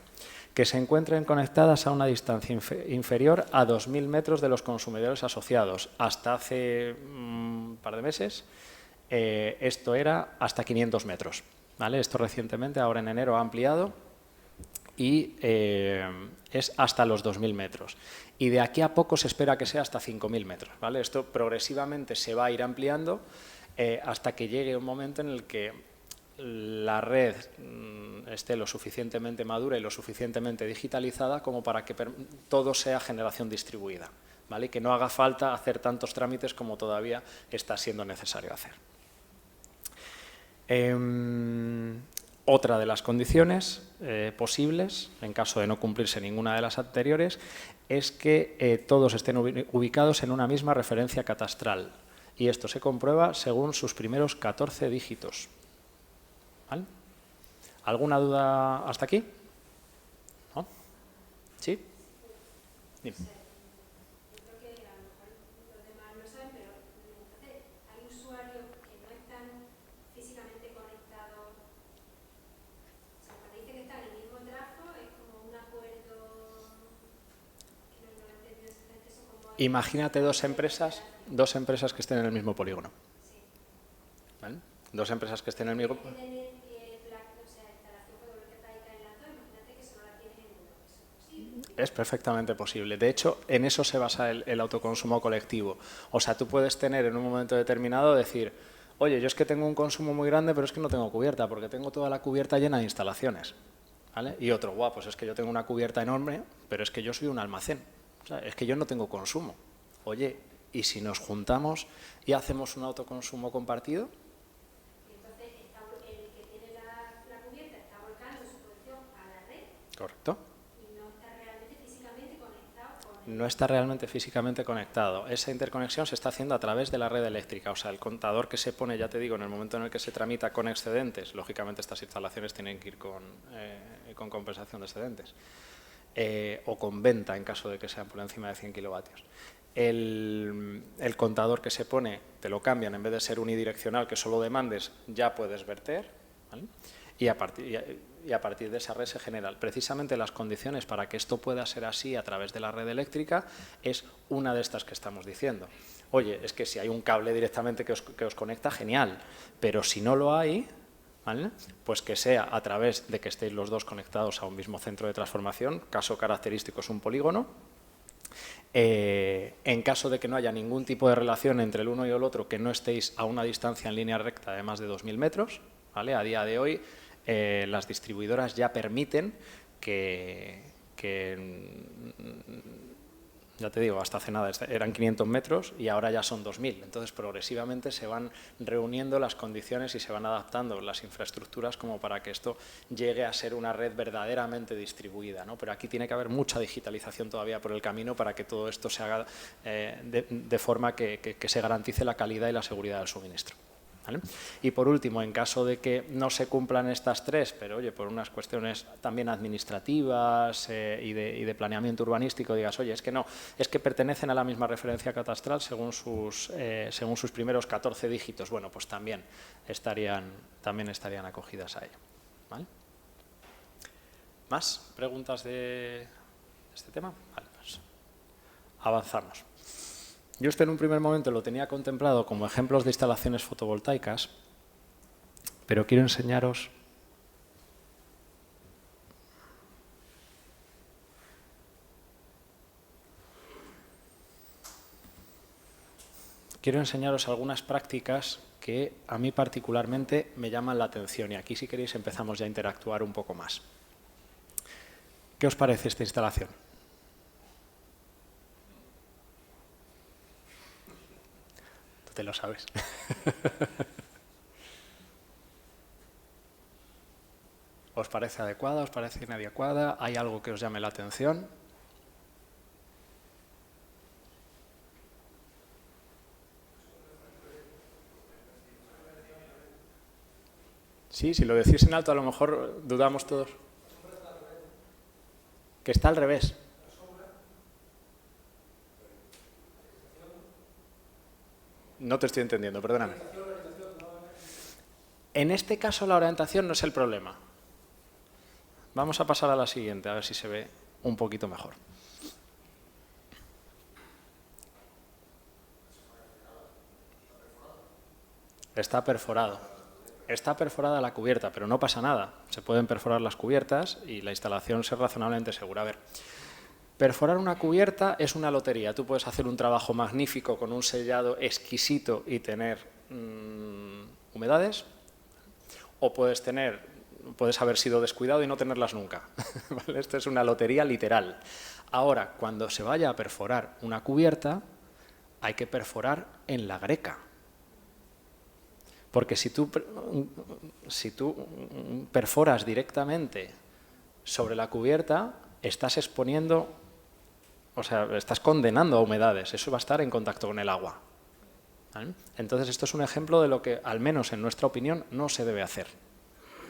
Que se encuentren conectadas a una distancia inferior a 2.000 metros de los consumidores asociados. Hasta hace un par de meses esto era hasta 500 metros. ¿Vale? Esto recientemente, ahora en enero, ha ampliado y es hasta los 2.000 metros. Y de aquí a poco se espera que sea hasta 5.000 metros. ¿Vale? Esto progresivamente se va a ir ampliando hasta que llegue un momento en el que la red esté lo suficientemente madura y lo suficientemente digitalizada como para que todo sea generación distribuida, ¿vale? Y que no haga falta hacer tantos trámites como todavía está siendo necesario hacer. Otra de las condiciones posibles, en caso de no cumplirse ninguna de las anteriores, es que todos estén ubicados en una misma referencia catastral. Y esto se comprueba según sus primeros 14 dígitos. ¿Vale? ¿Alguna duda hasta aquí? ¿No? ¿Sí? Dime. Yo creo que a lo mejor los demás lo saben, pero entonces hay usuarios que no están físicamente conectados. O sea, cuando dice que están en el mismo trafo, es como un acuerdo que no lo he entendido exactamente eso como. Imagínate dos empresas que estén en el mismo polígono. Sí. ¿Vale? Dos empresas que estén en el mismo. Es perfectamente posible. De hecho, en eso se basa el autoconsumo colectivo. O sea, tú puedes tener en un momento determinado decir, oye, yo es que tengo un consumo muy grande, pero es que no tengo cubierta, porque tengo toda la cubierta llena de instalaciones. ¿Vale? Y otro, guau, pues es que yo tengo una cubierta enorme, pero es que yo soy un almacén. O sea, es que yo no tengo consumo. Oye, ¿y si nos juntamos y hacemos un autoconsumo compartido? Entonces, el que tiene la cubierta está volcando su producción a la red. Correcto. No está realmente No está realmente físicamente físicamente conectado conectado. Esa interconexión se está haciendo a través de la red eléctrica. O sea, el contador que se pone, ya te digo, en el momento en el que se tramita con excedentes, lógicamente estas instalaciones tienen que ir con compensación de excedentes, o con venta en caso de que sean por encima de 100 kilovatios. El contador que se pone, te lo cambian, en vez de ser unidireccional, que solo demandes, ya puedes verter, ¿vale? Y a partir de esa red se generan precisamente las condiciones para que esto pueda ser así a través de la red eléctrica. Es una de estas que estamos diciendo. Oye, es que si hay un cable directamente que os conecta, genial, pero si no lo hay, ¿vale? Pues que sea a través de que estéis los dos conectados a un mismo centro de transformación, caso característico es un polígono. En caso de que no haya ningún tipo de relación entre el uno y el otro, que no estéis a una distancia en línea recta de más de 2.000 metros, ¿vale? A día de hoy las distribuidoras ya permiten que, ya te digo, hasta hace nada eran 500 metros y ahora ya son 2.000. Entonces, progresivamente se van reuniendo las condiciones y se van adaptando las infraestructuras como para que esto llegue a ser una red verdaderamente distribuida, ¿no? Pero aquí tiene que haber mucha digitalización todavía por el camino para que todo esto se haga de forma que se garantice la calidad y la seguridad del suministro. ¿Vale? Y por último, en caso de que no se cumplan estas tres, pero oye, por unas cuestiones también administrativas y de planeamiento urbanístico, digas, oye, es que no, es que pertenecen a la misma referencia catastral según sus primeros 14 dígitos, bueno, pues también estarían acogidas a ello. ¿Vale? ¿Más preguntas de este tema? Vale, pues avanzamos. Yo esto en un primer momento lo tenía contemplado como ejemplos de instalaciones fotovoltaicas, pero quiero enseñaros algunas prácticas que a mí particularmente me llaman la atención y aquí si queréis empezamos ya a interactuar un poco más. ¿Qué os parece esta instalación? Te lo sabes. ¿Os parece adecuada? ¿Os parece inadecuada? ¿Hay algo que os llame la atención? Sí, si lo decís en alto a lo mejor dudamos todos. Que está al revés. No te estoy entendiendo, perdóname. En este caso la orientación no es el problema. Vamos a pasar a la siguiente, a ver si se ve un poquito mejor. Está perforado. Está perforada la cubierta, pero no pasa nada. Se pueden perforar las cubiertas y la instalación es razonablemente segura. A ver, perforar una cubierta es una lotería. Tú puedes hacer un trabajo magnífico con un sellado exquisito y tener humedades, o puedes haber sido descuidado y no tenerlas nunca. ¿Vale? Esto es una lotería literal. Ahora, cuando se vaya a perforar una cubierta, hay que perforar en la greca. Porque si tú perforas directamente sobre la cubierta, estás exponiendo, o sea, estás condenando a humedades. Eso va a estar en contacto con el agua. ¿Vale? Entonces, esto es un ejemplo de lo que, al menos en nuestra opinión, no se debe hacer.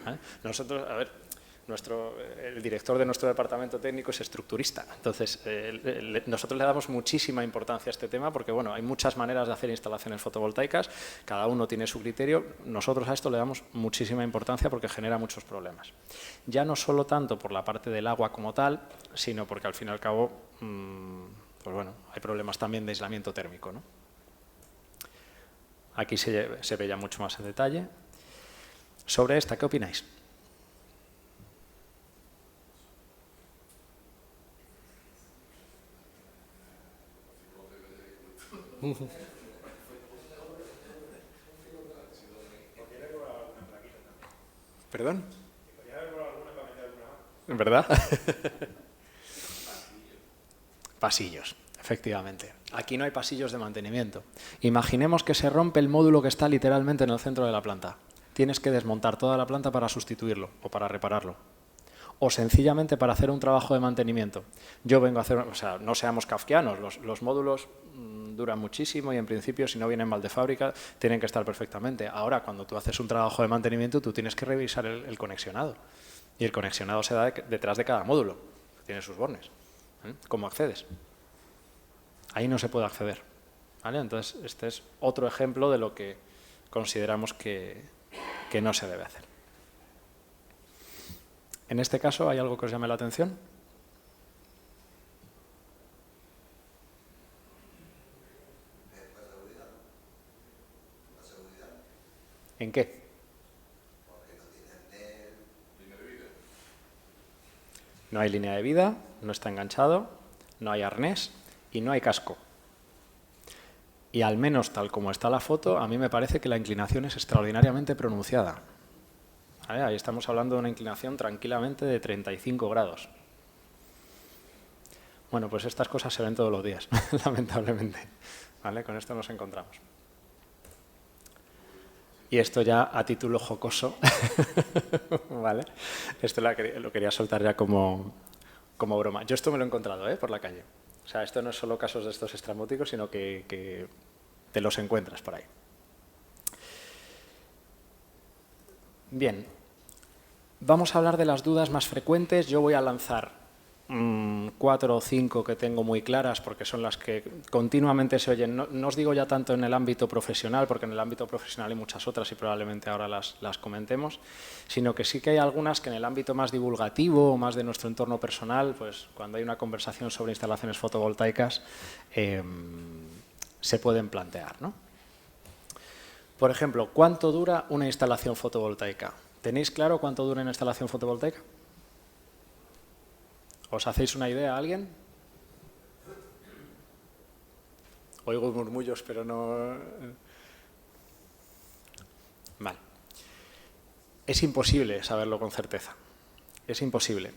¿Vale? Nosotros, a ver, el director de nuestro departamento técnico es estructurista. Entonces, nosotros le damos muchísima importancia a este tema porque, bueno, hay muchas maneras de hacer instalaciones fotovoltaicas, cada uno tiene su criterio. Nosotros a esto le damos muchísima importancia porque genera muchos problemas. Ya no solo tanto por la parte del agua como tal, sino porque, al fin y al cabo, pues bueno, hay problemas también de aislamiento térmico, ¿no? Aquí se ve ya mucho más en detalle. Sobre esta, ¿qué opináis? ¿Perdón? ¿Verdad? Pasillos, efectivamente. Aquí no hay pasillos de mantenimiento. Imaginemos que se rompe el módulo que está literalmente en el centro de la planta. Tienes que desmontar toda la planta para sustituirlo o para repararlo. O sencillamente para hacer un trabajo de mantenimiento. Yo vengo a hacer, o sea, no seamos kafkianos, los módulos duran muchísimo y en principio si no vienen mal de fábrica tienen que estar perfectamente. Ahora, cuando tú haces un trabajo de mantenimiento, tú tienes que revisar el conexionado. Y el conexionado se da detrás de cada módulo, tiene sus bornes. ¿Cómo accedes? Ahí no se puede acceder. ¿Vale? Entonces, este es otro ejemplo de lo que consideramos que no se debe hacer. En este caso, ¿hay algo que os llame la atención? ¿En qué? No hay línea de vida, no está enganchado, no hay arnés y no hay casco. Y al menos tal como está la foto, a mí me parece que la inclinación es extraordinariamente pronunciada. ¿Vale? Ahí estamos hablando de una inclinación tranquilamente de 35 grados. Bueno, pues estas cosas se ven todos los días, lamentablemente. ¿Vale? Con esto nos encontramos. Y esto ya a título jocoso, ¿vale? Esto lo quería soltar ya como broma. Yo esto me lo he encontrado por la calle. O sea, esto no es solo casos de estos estrambóticos, sino que te los encuentras por ahí. Bien, vamos a hablar de las dudas más frecuentes. Yo voy a lanzar 4 o 5 que tengo muy claras porque son las que continuamente se oyen. No os digo ya tanto en el ámbito profesional, porque en el ámbito profesional hay muchas otras y probablemente ahora las comentemos, sino que sí que hay algunas que en el ámbito más divulgativo o más de nuestro entorno personal, pues cuando hay una conversación sobre instalaciones fotovoltaicas se pueden plantear, ¿no? Por ejemplo, ¿cuánto dura una instalación fotovoltaica? ¿Tenéis claro cuánto dura una instalación fotovoltaica? ¿Os hacéis una idea a alguien? Oigo murmullos, pero no... Vale. Es imposible saberlo con certeza. Es imposible.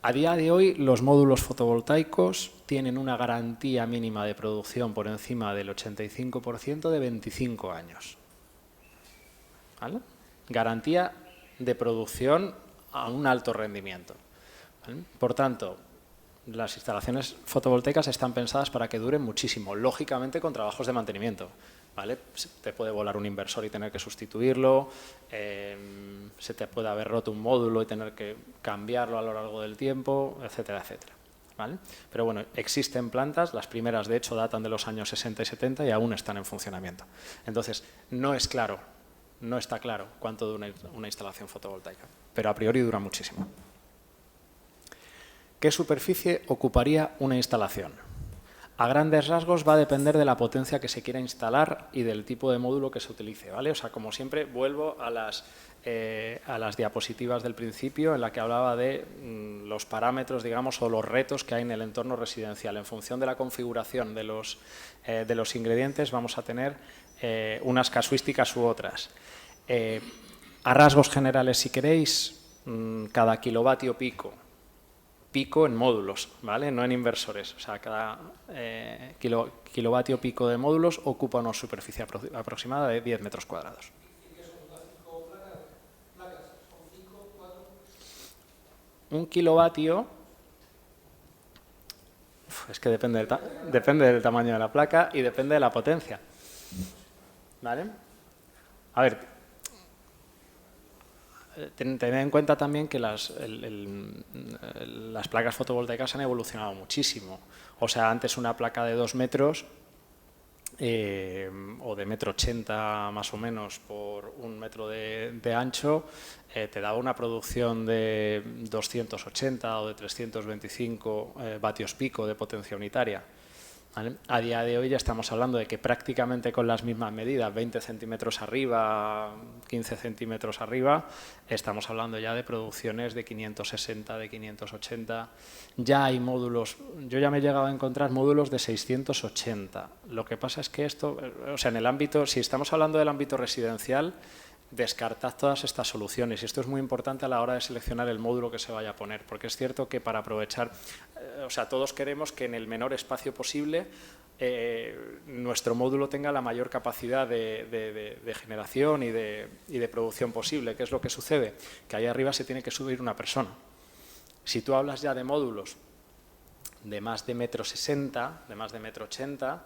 A día de hoy, los módulos fotovoltaicos tienen una garantía mínima de producción por encima del 85% de 25 años. ¿Vale? Garantía de producción a un alto rendimiento. ¿Vale? Por tanto, las instalaciones fotovoltaicas están pensadas para que duren muchísimo, lógicamente con trabajos de mantenimiento. ¿Vale? Te puede volar un inversor y tener que sustituirlo, se te puede haber roto un módulo y tener que cambiarlo a lo largo del tiempo, etcétera, etcétera. ¿vale? Pero bueno, existen plantas, las primeras de hecho datan de los años 60 y 70 y aún están en funcionamiento. Entonces, no está claro cuánto dura una instalación fotovoltaica, pero a priori dura muchísimo. ¿Qué superficie ocuparía una instalación? A grandes rasgos va a depender de la potencia que se quiera instalar y del tipo de módulo que se utilice, ¿vale? O sea, como siempre, vuelvo a las diapositivas del principio en la que hablaba de los parámetros, digamos, o los retos que hay en el entorno residencial. En función de la configuración de los ingredientes vamos a tener unas casuísticas u otras. A rasgos generales, si queréis, cada kilovatio pico en módulos, ¿vale? No en inversores. O sea, cada kilovatio pico de módulos ocupa una superficie aproximada de 10 metros cuadrados. Un kilovatio, es que depende del tamaño de la placa y depende de la potencia, ¿vale? A ver, tened en cuenta también que las placas fotovoltaicas han evolucionado muchísimo. O sea, antes una placa de 2 metros o de 1,80 m más o menos por 1 metro de ancho, te daba una producción de 280 o de 325 vatios pico de potencia unitaria. ¿Vale? A día de hoy ya estamos hablando de que prácticamente con las mismas medidas, 20 centímetros arriba, 15 centímetros arriba, estamos hablando ya de producciones de 560, de 580. Ya hay módulos, yo ya me he llegado a encontrar módulos de 680. Lo que pasa es que esto, o sea, en el ámbito, si estamos hablando del ámbito residencial, descartad todas estas soluciones y esto es muy importante a la hora de seleccionar el módulo que se vaya a poner, porque es cierto que para aprovechar, o sea, todos queremos que en el menor espacio posible nuestro módulo tenga la mayor capacidad de generación y de producción posible. ¿Qué es lo que sucede? Que ahí arriba se tiene que subir una persona. Si tú hablas ya de módulos de más de 1,60 m, de más de 1,80 m,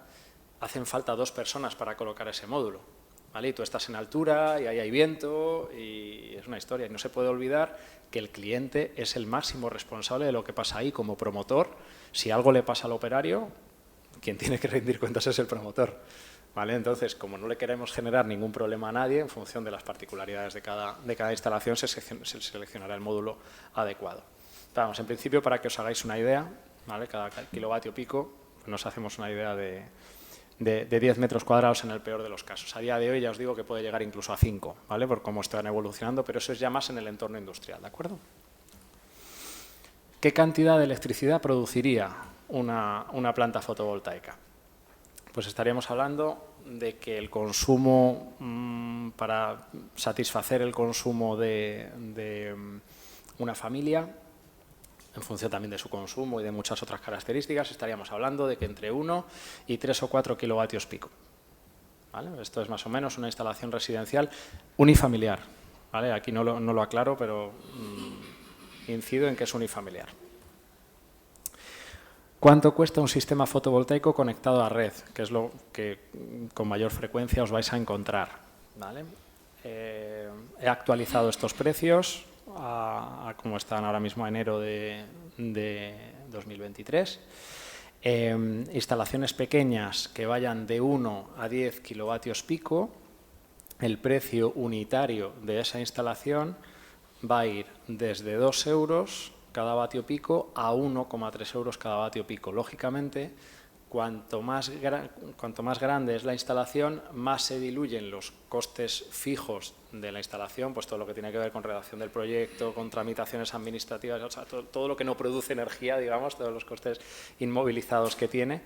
hacen falta 2 personas para colocar ese módulo. ¿Vale? Y tú estás en altura y ahí hay viento y es una historia. Y no se puede olvidar que el cliente es el máximo responsable de lo que pasa ahí como promotor. Si algo le pasa al operario, quien tiene que rendir cuentas es el promotor. ¿Vale? Entonces, como no le queremos generar ningún problema a nadie, en función de las particularidades de cada instalación se seleccionará el módulo adecuado. Vamos, en principio, para que os hagáis una idea, ¿vale? Cada kilovatio pico nos hacemos una idea de 10 metros cuadrados en el peor de los casos. A día de hoy ya os digo que puede llegar incluso a 5, ¿vale? Por cómo están evolucionando, pero eso es ya más en el entorno industrial, ¿de acuerdo? ¿Qué cantidad de electricidad produciría una planta fotovoltaica? Pues estaríamos hablando de que el consumo, para satisfacer el consumo de una familia, en función también de su consumo y de muchas otras características, estaríamos hablando de que entre 1 y 3 o 4 kilovatios pico. ¿Vale? Esto es más o menos una instalación residencial unifamiliar. ¿Vale? Aquí no lo aclaro, pero incido en que es unifamiliar. ¿Cuánto cuesta un sistema fotovoltaico conectado a red? Que es lo que con mayor frecuencia os vais a encontrar. ¿Vale? He actualizado estos precios a como están ahora mismo a enero de 2023. Instalaciones pequeñas que vayan de 1 a 10 kilovatios pico, el precio unitario de esa instalación va a ir desde 2 euros cada vatio pico a 1,3 euros cada vatio pico. Lógicamente, cuanto más grande es la instalación, más se diluyen los costes fijos de la instalación, pues todo lo que tiene que ver con redacción del proyecto, con tramitaciones administrativas, o sea, todo lo que no produce energía, digamos, todos los costes inmovilizados que tiene,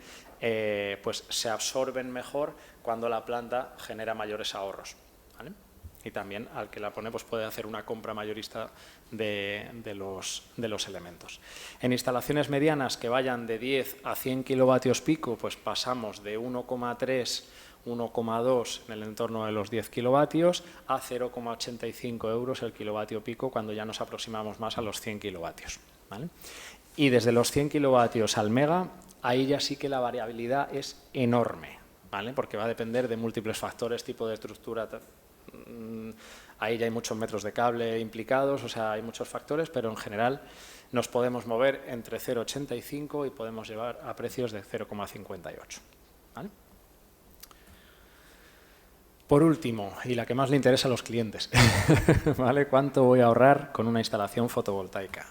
pues se absorben mejor cuando la planta genera mayores ahorros, ¿vale? Y también al que la pone pues puede hacer una compra mayorista de los elementos. En instalaciones medianas que vayan de 10 a 100 kilovatios pico, pues pasamos de 1,3, 1,2 en el entorno de los 10 kilovatios a 0,85 euros el kilovatio pico cuando ya nos aproximamos más a los 100 kilovatios. ¿Vale? Y desde los 100 kilovatios al mega, ahí ya sí que la variabilidad es enorme, ¿vale? Porque va a depender de múltiples factores, tipo de estructura. Ahí ya hay muchos metros de cable implicados, o sea, hay muchos factores, pero en general Nos podemos mover entre 0,85 y podemos llevar a precios de 0,58. ¿Vale? Por último, y la que más le interesa a los clientes, ¿vale? ¿Cuánto voy a ahorrar con una instalación fotovoltaica?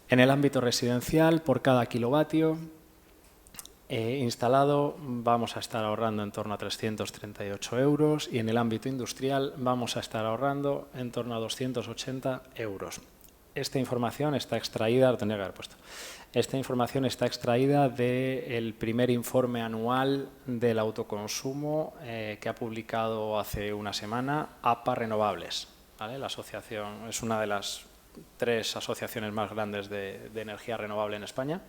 En el ámbito residencial, por cada kilovatio instalado vamos a estar ahorrando en torno a 338 euros y en el ámbito industrial vamos a estar ahorrando en torno a 280 euros. Esta información está extraída, lo tenía que haber puesto, esta información está extraída del primer informe anual del autoconsumo que ha publicado hace una semana APA Renovables, ¿vale? La asociación es una de las 3 asociaciones más grandes de energía renovable en España.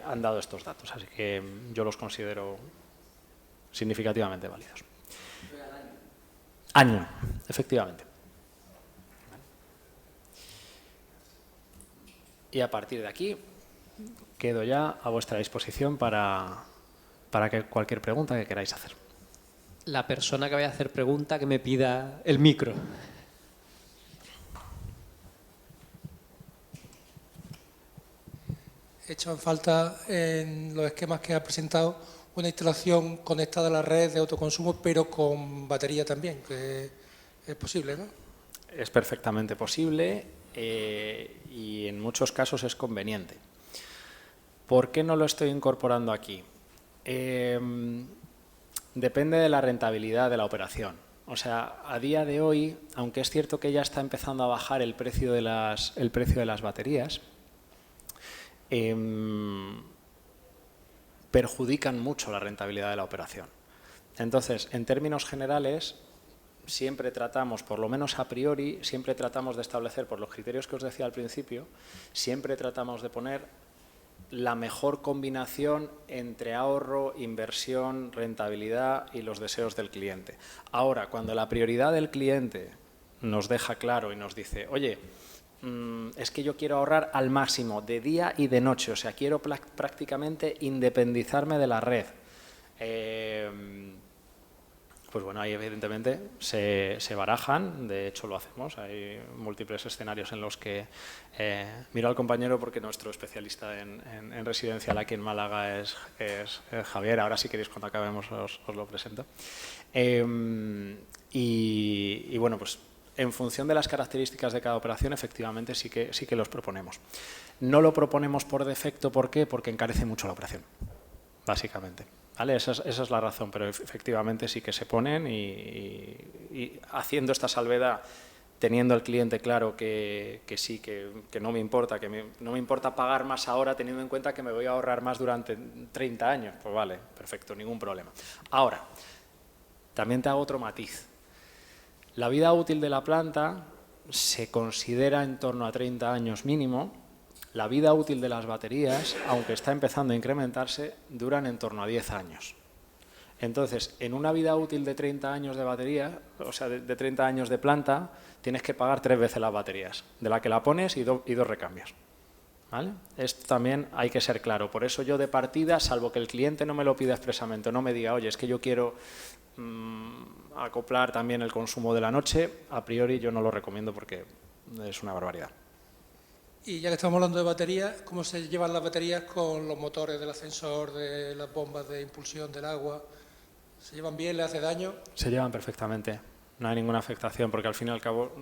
Han dado estos datos, así que yo los considero significativamente válidos. Año, efectivamente. Y a partir de aquí quedo ya a vuestra disposición para que cualquier pregunta que queráis hacer. La persona que vaya a hacer pregunta que me pida el micro. He hecho en falta en los esquemas que ha presentado una instalación conectada a la red de autoconsumo, pero con batería también, que es posible, ¿no? Es perfectamente posible y en muchos casos es conveniente. ¿Por qué no lo estoy incorporando aquí? Depende de la rentabilidad de la operación. O sea, a día de hoy, aunque es cierto que ya está empezando a bajar el precio de las baterías, perjudican mucho la rentabilidad de la operación. Entonces, en términos generales, siempre tratamos, por lo menos a priori, siempre tratamos de establecer, por los criterios que os decía al principio, siempre tratamos de poner la mejor combinación entre ahorro, inversión, rentabilidad y los deseos del cliente. Ahora, cuando la prioridad del cliente nos deja claro y nos dice, oye, es que yo quiero ahorrar al máximo de día y de noche, o sea, quiero prácticamente independizarme de la red. Pues bueno, ahí evidentemente se barajan, de hecho lo hacemos, hay múltiples escenarios en los que, miro al compañero porque nuestro especialista en residencial aquí en Málaga es Javier, ahora si queréis cuando acabemos os lo presento. Y bueno, pues en función de las características de cada operación, efectivamente sí que los proponemos. No lo proponemos por defecto, ¿por qué? Porque encarece mucho la operación, básicamente. ¿Vale? Esa es la razón, pero efectivamente sí que se ponen y haciendo esta salvedad, teniendo el cliente claro que sí, que no me importa, no me importa pagar más ahora teniendo en cuenta que me voy a ahorrar más durante 30 años. Pues vale, perfecto, ningún problema. Ahora, también te hago otro matiz. La vida útil de la planta se considera en torno a 30 años mínimo. La vida útil de las baterías, aunque está empezando a incrementarse, duran en torno a 10 años. Entonces, en una vida útil de 30 años de batería, o sea, de 30 años de planta, tienes que pagar 3 veces las baterías, de la que la pones y 2 recambios. ¿Vale? Esto también hay que ser claro. Por eso yo de partida, salvo que el cliente no me lo pida expresamente, no me diga, oye, es que yo quiero acoplar también el consumo de la noche, a priori yo no lo recomiendo porque es una barbaridad. Y ya que estamos hablando de baterías, ¿cómo se llevan las baterías con los motores del ascensor, de las bombas de impulsión del agua? ¿Se llevan bien? ¿Le hace daño? Se llevan perfectamente. No hay ninguna afectación porque al fin y al cabo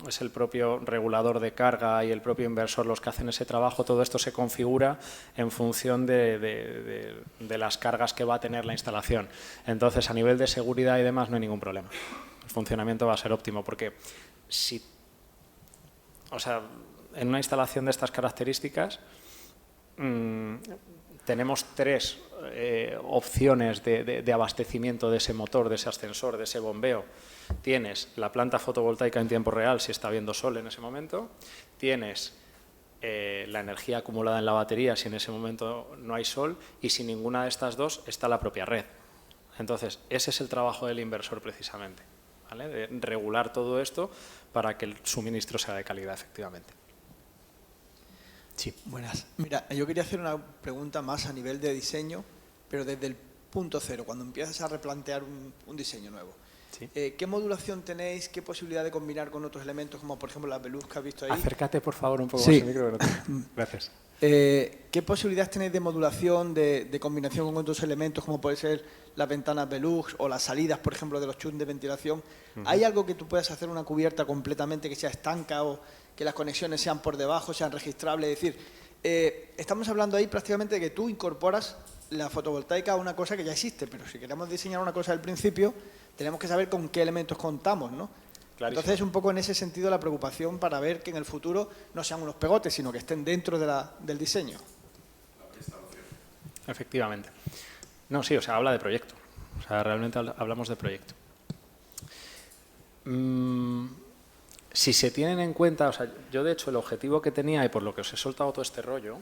es el propio regulador de carga y el propio inversor los que hacen ese trabajo. Todo esto se configura en función de las cargas que va a tener la instalación. Entonces, a nivel de seguridad y demás no hay ningún problema. El funcionamiento va a ser óptimo porque en una instalación de estas características tenemos 3 opciones de abastecimiento de ese motor, de ese ascensor, de ese bombeo. Tienes la planta fotovoltaica en tiempo real si está habiendo sol en ese momento, tienes la energía acumulada en la batería si en ese momento no hay sol y si ninguna de estas dos está la propia red. Entonces, ese es el trabajo del inversor precisamente, ¿vale? De regular todo esto para que el suministro sea de calidad efectivamente. Sí. Buenas. Mira, yo quería hacer una pregunta más a nivel de diseño, pero desde el punto cero, cuando empiezas a replantear un diseño nuevo. Sí. ¿Qué modulación tenéis? ¿Qué posibilidad de combinar con otros elementos, como por ejemplo las velours que has visto ahí? Acércate, por favor, un poco Sí. más al micro. Gracias. ¿Qué posibilidades tenéis de modulación, de combinación con otros elementos, como puede ser las ventanas velours o las salidas, por ejemplo, de los chutes de ventilación? ¿Hay algo que tú puedas hacer una cubierta completamente que sea estanca o que las conexiones sean por debajo, sean registrables? Es decir, estamos hablando ahí prácticamente de que tú incorporas la fotovoltaica a una cosa que ya existe, pero si queremos diseñar una cosa del principio, tenemos que saber con qué elementos contamos, ¿no? Clarísimo. Entonces, un poco en ese sentido la preocupación para ver que en el futuro no sean unos pegotes, sino que estén dentro del diseño. Efectivamente. No, sí, o sea, habla de proyecto. O sea, realmente hablamos de proyecto. Si se tienen en cuenta, o sea, yo de hecho el objetivo que tenía y por lo que os he soltado todo este rollo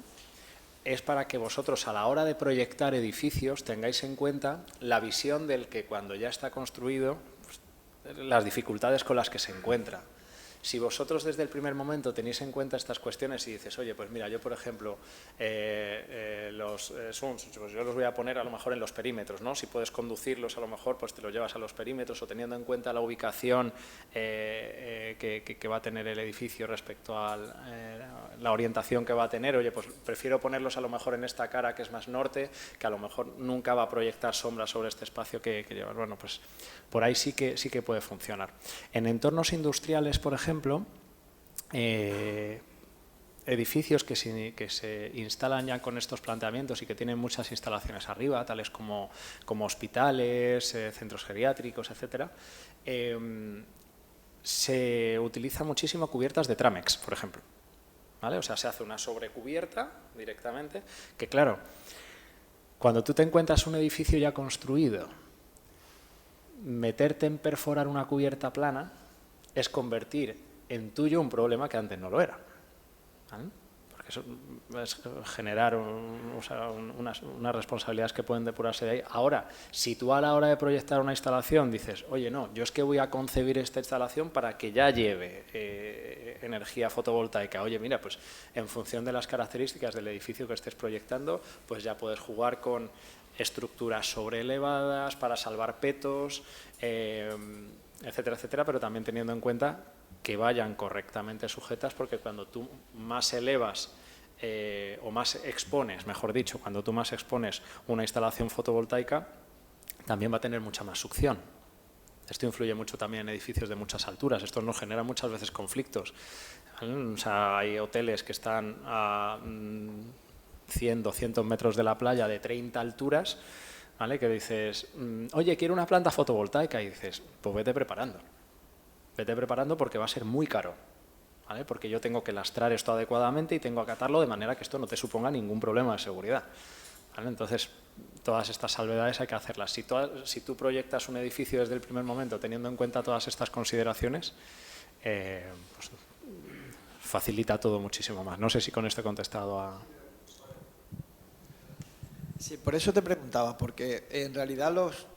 es para que vosotros a la hora de proyectar edificios tengáis en cuenta la visión del que cuando ya está construido, pues, las dificultades con las que se encuentra. Si vosotros desde el primer momento tenéis en cuenta estas cuestiones y dices, oye, pues mira, yo por ejemplo, los SUMS, pues yo los voy a poner a lo mejor en los perímetros, ¿no? Si puedes conducirlos, a lo mejor pues te los llevas a los perímetros o teniendo en cuenta la ubicación que va a tener el edificio respecto a la orientación que va a tener, oye, pues prefiero ponerlos a lo mejor en esta cara que es más norte, que a lo mejor nunca va a proyectar sombras sobre este espacio que llevas. Bueno, pues por ahí sí que puede funcionar. En entornos industriales, por ejemplo, edificios que se instalan ya con estos planteamientos y que tienen muchas instalaciones arriba, tales como hospitales, centros geriátricos, etcétera, se utiliza muchísimo cubiertas de Tramex, por ejemplo. ¿Vale? O sea, se hace una sobrecubierta directamente, que claro, cuando tú te encuentras un edificio ya construido, meterte en perforar una cubierta plana es convertir en tuyo un problema que antes no lo era. ¿Vale? Porque eso es generar unas responsabilidades que pueden depurarse de ahí. Ahora, si tú a la hora de proyectar una instalación dices, oye, no, yo es que voy a concebir esta instalación para que ya lleve energía fotovoltaica. Oye, mira, pues en función de las características del edificio que estés proyectando, pues ya puedes jugar con estructuras sobreelevadas para salvar petos, etcétera, etcétera, pero también teniendo en cuenta que vayan correctamente sujetas, porque cuando tú más elevas o más expones, mejor dicho, cuando tú más expones una instalación fotovoltaica, también va a tener mucha más succión. Esto influye mucho también en edificios de muchas alturas, esto nos genera muchas veces conflictos. ¿Vale? O sea, hay hoteles que están a 100, 200 metros de la playa de 30 alturas, ¿vale? Que dices, oye, quiero una planta fotovoltaica, y dices, pues vete preparando porque va a ser muy caro, ¿vale? Porque yo tengo que lastrar esto adecuadamente y tengo que acatarlo de manera que esto no te suponga ningún problema de seguridad, ¿vale? Entonces, todas estas salvedades hay que hacerlas. Si tú proyectas un edificio desde el primer momento teniendo en cuenta todas estas consideraciones, pues facilita todo muchísimo más. No sé si con esto he contestado a... Sí, por eso te preguntaba, porque en realidad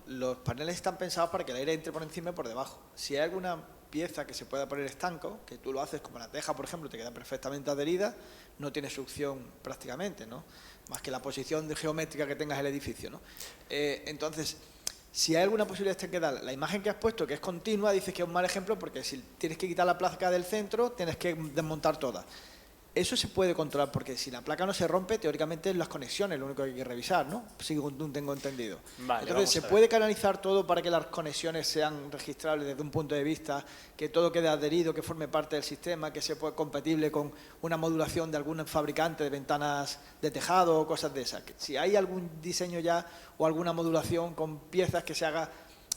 los paneles están pensados para que el aire entre por encima y por debajo. Si hay alguna pieza que se pueda poner estanco, que tú lo haces como la teja, por ejemplo, te queda perfectamente adherida, no tiene succión prácticamente, ¿no? Más que la posición geométrica que tengas el edificio, ¿no? Entonces, si hay alguna posibilidad de que la imagen que has puesto, que es continua, dices que es un mal ejemplo porque si tienes que quitar la placa del centro, tienes que desmontar toda. Eso se puede controlar porque si la placa no se rompe, teóricamente las conexiones lo único que hay que revisar, ¿no? Según tengo entendido. Vale, entonces, ¿se puede canalizar todo para que las conexiones sean registrables desde un punto de vista, que todo quede adherido, que forme parte del sistema, que sea compatible con una modulación de algún fabricante de ventanas de tejado o cosas de esas? Si hay algún diseño ya o alguna modulación con piezas que se haga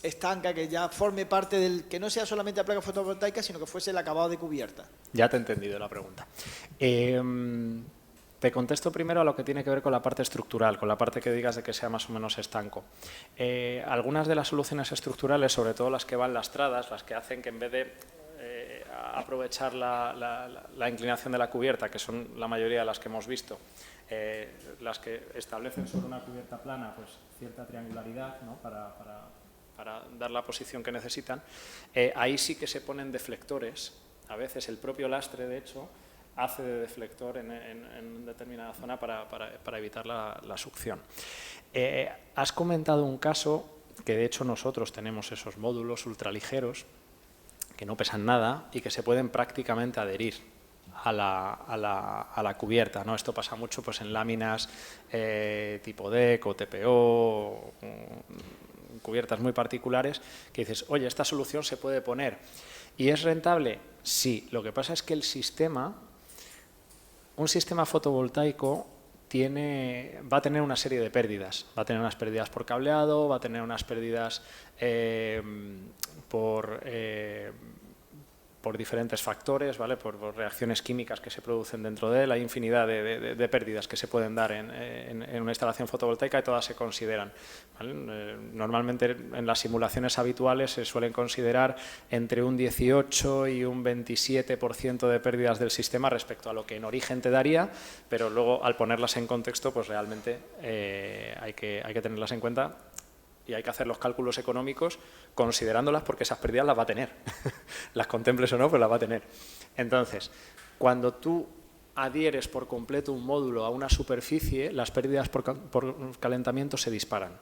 estanca, que ya forme parte del, que no sea solamente la placa fotovoltaica, sino que fuese el acabado de cubierta. Ya te he entendido la pregunta. Te contesto primero a lo que tiene que ver con la parte estructural, con la parte que digas de que sea más o menos estanco. Algunas de las soluciones estructurales, sobre todo las que van lastradas, las que hacen que en vez de aprovechar la inclinación de la cubierta, que son la mayoría de las que hemos visto, las que establecen sobre una cubierta plana pues cierta triangularidad, ¿no? para dar la posición que necesitan, ahí sí que se ponen deflectores. A veces el propio lastre, de hecho, hace de deflector en determinada zona para evitar la succión. Has comentado un caso que de hecho nosotros tenemos esos módulos ultraligeros que no pesan nada y que se pueden prácticamente adherir a la cubierta, ¿no? Esto pasa mucho pues, en láminas tipo DEC o TPO, cubiertas muy particulares, que dices, oye, esta solución se puede poner. ¿Y es rentable? Sí. Lo que pasa es que el sistema, un sistema fotovoltaico, va a tener una serie de pérdidas. Va a tener unas pérdidas por cableado, va a tener unas pérdidas por diferentes factores, ¿vale? Por reacciones químicas que se producen dentro de él. Hay infinidad de pérdidas que se pueden dar en una instalación fotovoltaica y todas se consideran, ¿vale? Normalmente en las simulaciones habituales se suelen considerar entre un 18 y un 27% de pérdidas del sistema respecto a lo que en origen te daría, pero luego al ponerlas en contexto pues realmente hay que tenerlas en cuenta. Y hay que hacer los cálculos económicos considerándolas porque esas pérdidas las va a tener. Las contemples o no, pues las va a tener. Entonces, cuando tú adhieres por completo un módulo a una superficie, las pérdidas por calentamiento se disparan.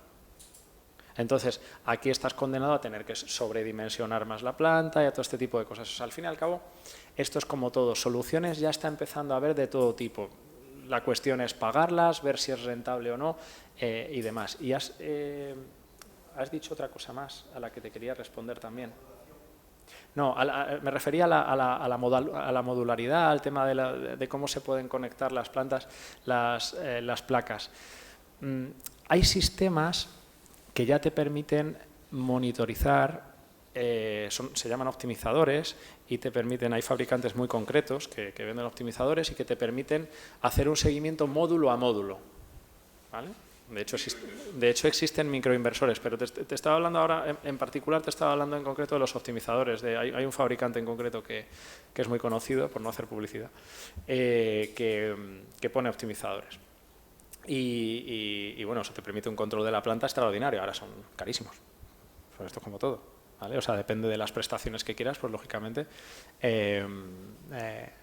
Entonces, aquí estás condenado a tener que sobredimensionar más la planta y a todo este tipo de cosas. O sea, al fin y al cabo, esto es como todo. Soluciones ya está empezando a haber de todo tipo. La cuestión es pagarlas, ver si es rentable o no y demás. Y has dicho otra cosa más a la que te quería responder también. No, me refería a la modularidad, al tema de cómo se pueden conectar las plantas, las placas. Hay sistemas que ya te permiten monitorizar, se llaman optimizadores y te permiten, hay fabricantes muy concretos que venden optimizadores y que te permiten hacer un seguimiento módulo a módulo, ¿vale? De hecho existen microinversores, pero te estaba hablando ahora, en particular te estaba hablando en concreto de los optimizadores. Hay un fabricante en concreto que es muy conocido, por no hacer publicidad, que pone optimizadores. Y bueno, eso te permite un control de la planta extraordinario. Ahora son carísimos, son esto como todo, ¿vale? O sea, depende de las prestaciones que quieras, pues lógicamente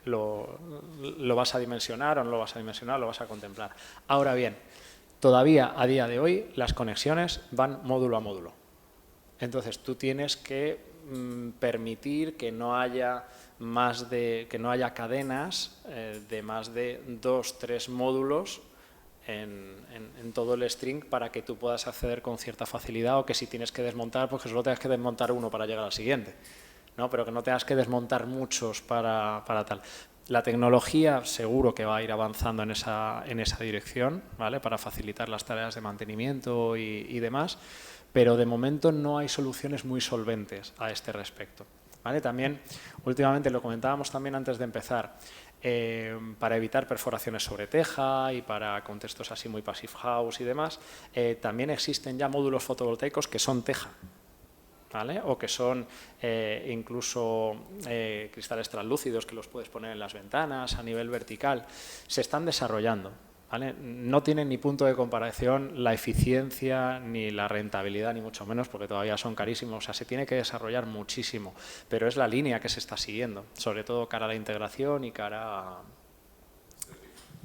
lo vas a dimensionar o no lo vas a dimensionar, lo vas a contemplar. Ahora bien, todavía a día de hoy las conexiones van módulo a módulo. Entonces tú tienes que permitir que no haya cadenas de más de 2-3 módulos en todo el string para que tú puedas acceder con cierta facilidad, o que si tienes que desmontar, pues que solo tengas que desmontar uno para llegar al siguiente, ¿no? Pero que no tengas que desmontar muchos para tal. La tecnología seguro que va a ir avanzando en esa dirección, ¿vale? Para facilitar las tareas de mantenimiento y demás, pero de momento no hay soluciones muy solventes a este respecto, ¿vale? También, últimamente, lo comentábamos también antes de empezar, para evitar perforaciones sobre teja y para contextos así muy passive house y demás, también existen ya módulos fotovoltaicos que son teja, ¿vale? O que son incluso cristales translúcidos que los puedes poner en las ventanas a nivel vertical. Se están desarrollando, ¿vale? No tienen ni punto de comparación la eficiencia ni la rentabilidad, ni mucho menos, porque todavía son carísimos. O sea, se tiene que desarrollar muchísimo, pero es la línea que se está siguiendo, sobre todo cara a la integración y cara a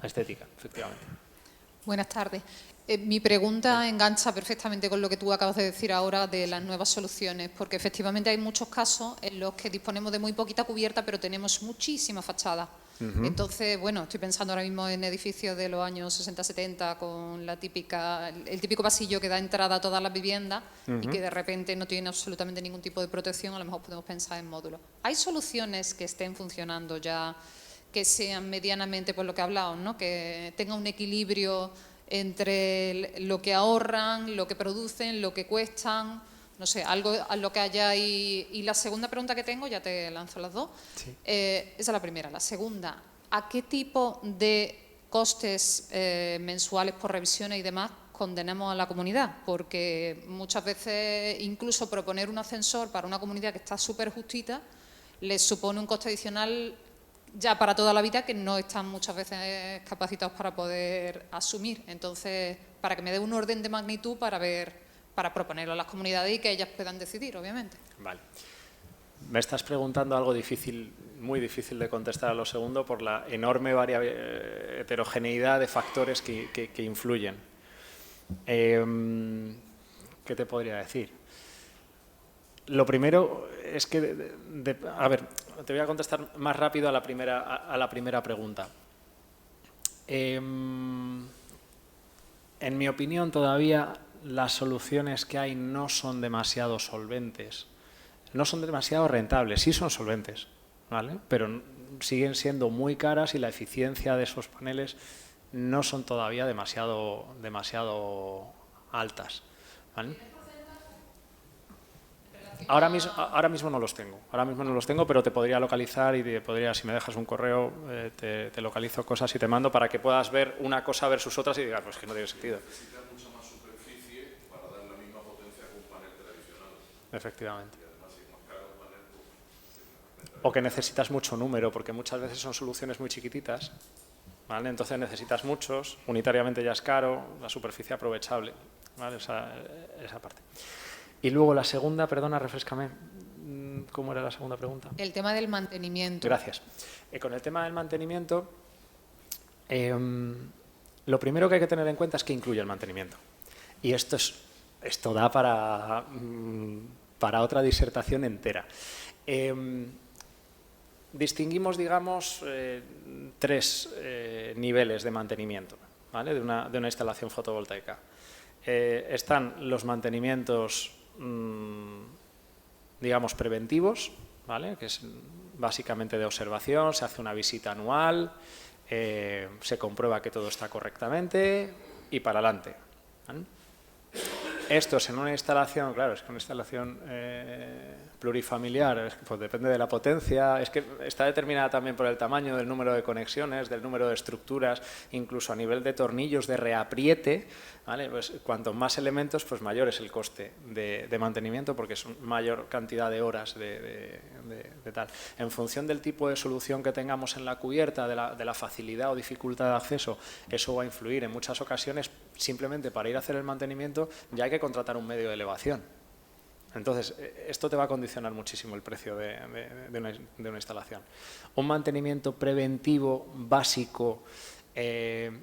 estética, efectivamente. Buenas tardes. Mi pregunta engancha perfectamente con lo que tú acabas de decir ahora de las nuevas soluciones, porque efectivamente hay muchos casos en los que disponemos de muy poquita cubierta, pero tenemos muchísima fachada. Entonces, bueno, estoy pensando ahora mismo en edificios de los años 60-70 con el típico pasillo que da entrada a todas las viviendas y que de repente no tiene absolutamente ningún tipo de protección. A lo mejor podemos pensar en módulos. ¿Hay soluciones que estén funcionando ya, que sean medianamente, por lo que he hablado, ¿no? Que tenga un equilibrio entre lo que ahorran, lo que producen, lo que cuestan, no sé, algo a lo que haya ahí? Y la segunda pregunta que tengo, ya te lanzo las dos, Sí. Esa es la primera. La segunda, ¿a qué tipo de costes mensuales por revisiones y demás condenamos a la comunidad? Porque muchas veces incluso proponer un ascensor para una comunidad que está súper justita les supone un coste adicional ya para toda la vida que no están muchas veces capacitados para poder asumir. Entonces, para que me dé un orden de magnitud para proponerlo a las comunidades y que ellas puedan decidir, obviamente. Vale. Me estás preguntando algo difícil, muy difícil de contestar a lo segundo por la enorme heterogeneidad de factores que influyen. ¿qué te podría decir? Lo primero es que, a ver, te voy a contestar más rápido a la primera pregunta. En mi opinión, todavía las soluciones que hay no son demasiado solventes, no son demasiado rentables, sí son solventes, ¿vale? Pero siguen siendo muy caras y la eficiencia de esos paneles no son todavía demasiado altas, ¿vale? Ahora mismo no los tengo, pero te podría localizar y si me dejas un correo, te localizo cosas y te mando para que puedas ver una cosa versus otras y digas, pues que no tiene sentido. Necesitas mucha más superficie para dar la misma potencia que un panel tradicional. Efectivamente. Y además, si es más caro un panel, pues... O que necesitas mucho número, porque muchas veces son soluciones muy chiquititas, ¿vale? Entonces necesitas muchos, unitariamente ya es caro, la superficie aprovechable, ¿vale? Esa parte. Y luego la segunda, perdona, refréscame, ¿cómo era la segunda pregunta? El tema del mantenimiento. Gracias. Con el tema del mantenimiento, lo primero que hay que tener en cuenta es que incluye el mantenimiento. Y esto da para otra disertación entera. Distinguimos, digamos, tres niveles de mantenimiento, ¿vale? de una instalación fotovoltaica. Están los mantenimientos, digamos, preventivos, ¿vale? Que es básicamente de observación, se hace una visita anual, se comprueba que todo está correctamente y para adelante, ¿vale? Esto es en una instalación, claro, es que una instalación plurifamiliar, pues depende de la potencia, es que está determinada también por el tamaño, del número de conexiones, del número de estructuras, incluso a nivel de tornillos, de reapriete, ¿vale? Pues cuanto más elementos, pues mayor es el coste de mantenimiento porque es mayor cantidad de horas de tal. En función del tipo de solución que tengamos en la cubierta, de la facilidad o dificultad de acceso, eso va a influir. En muchas ocasiones, simplemente para ir a hacer el mantenimiento, ya hay que contratar un medio de elevación. Entonces, esto te va a condicionar muchísimo el precio de una instalación. Un mantenimiento preventivo básico,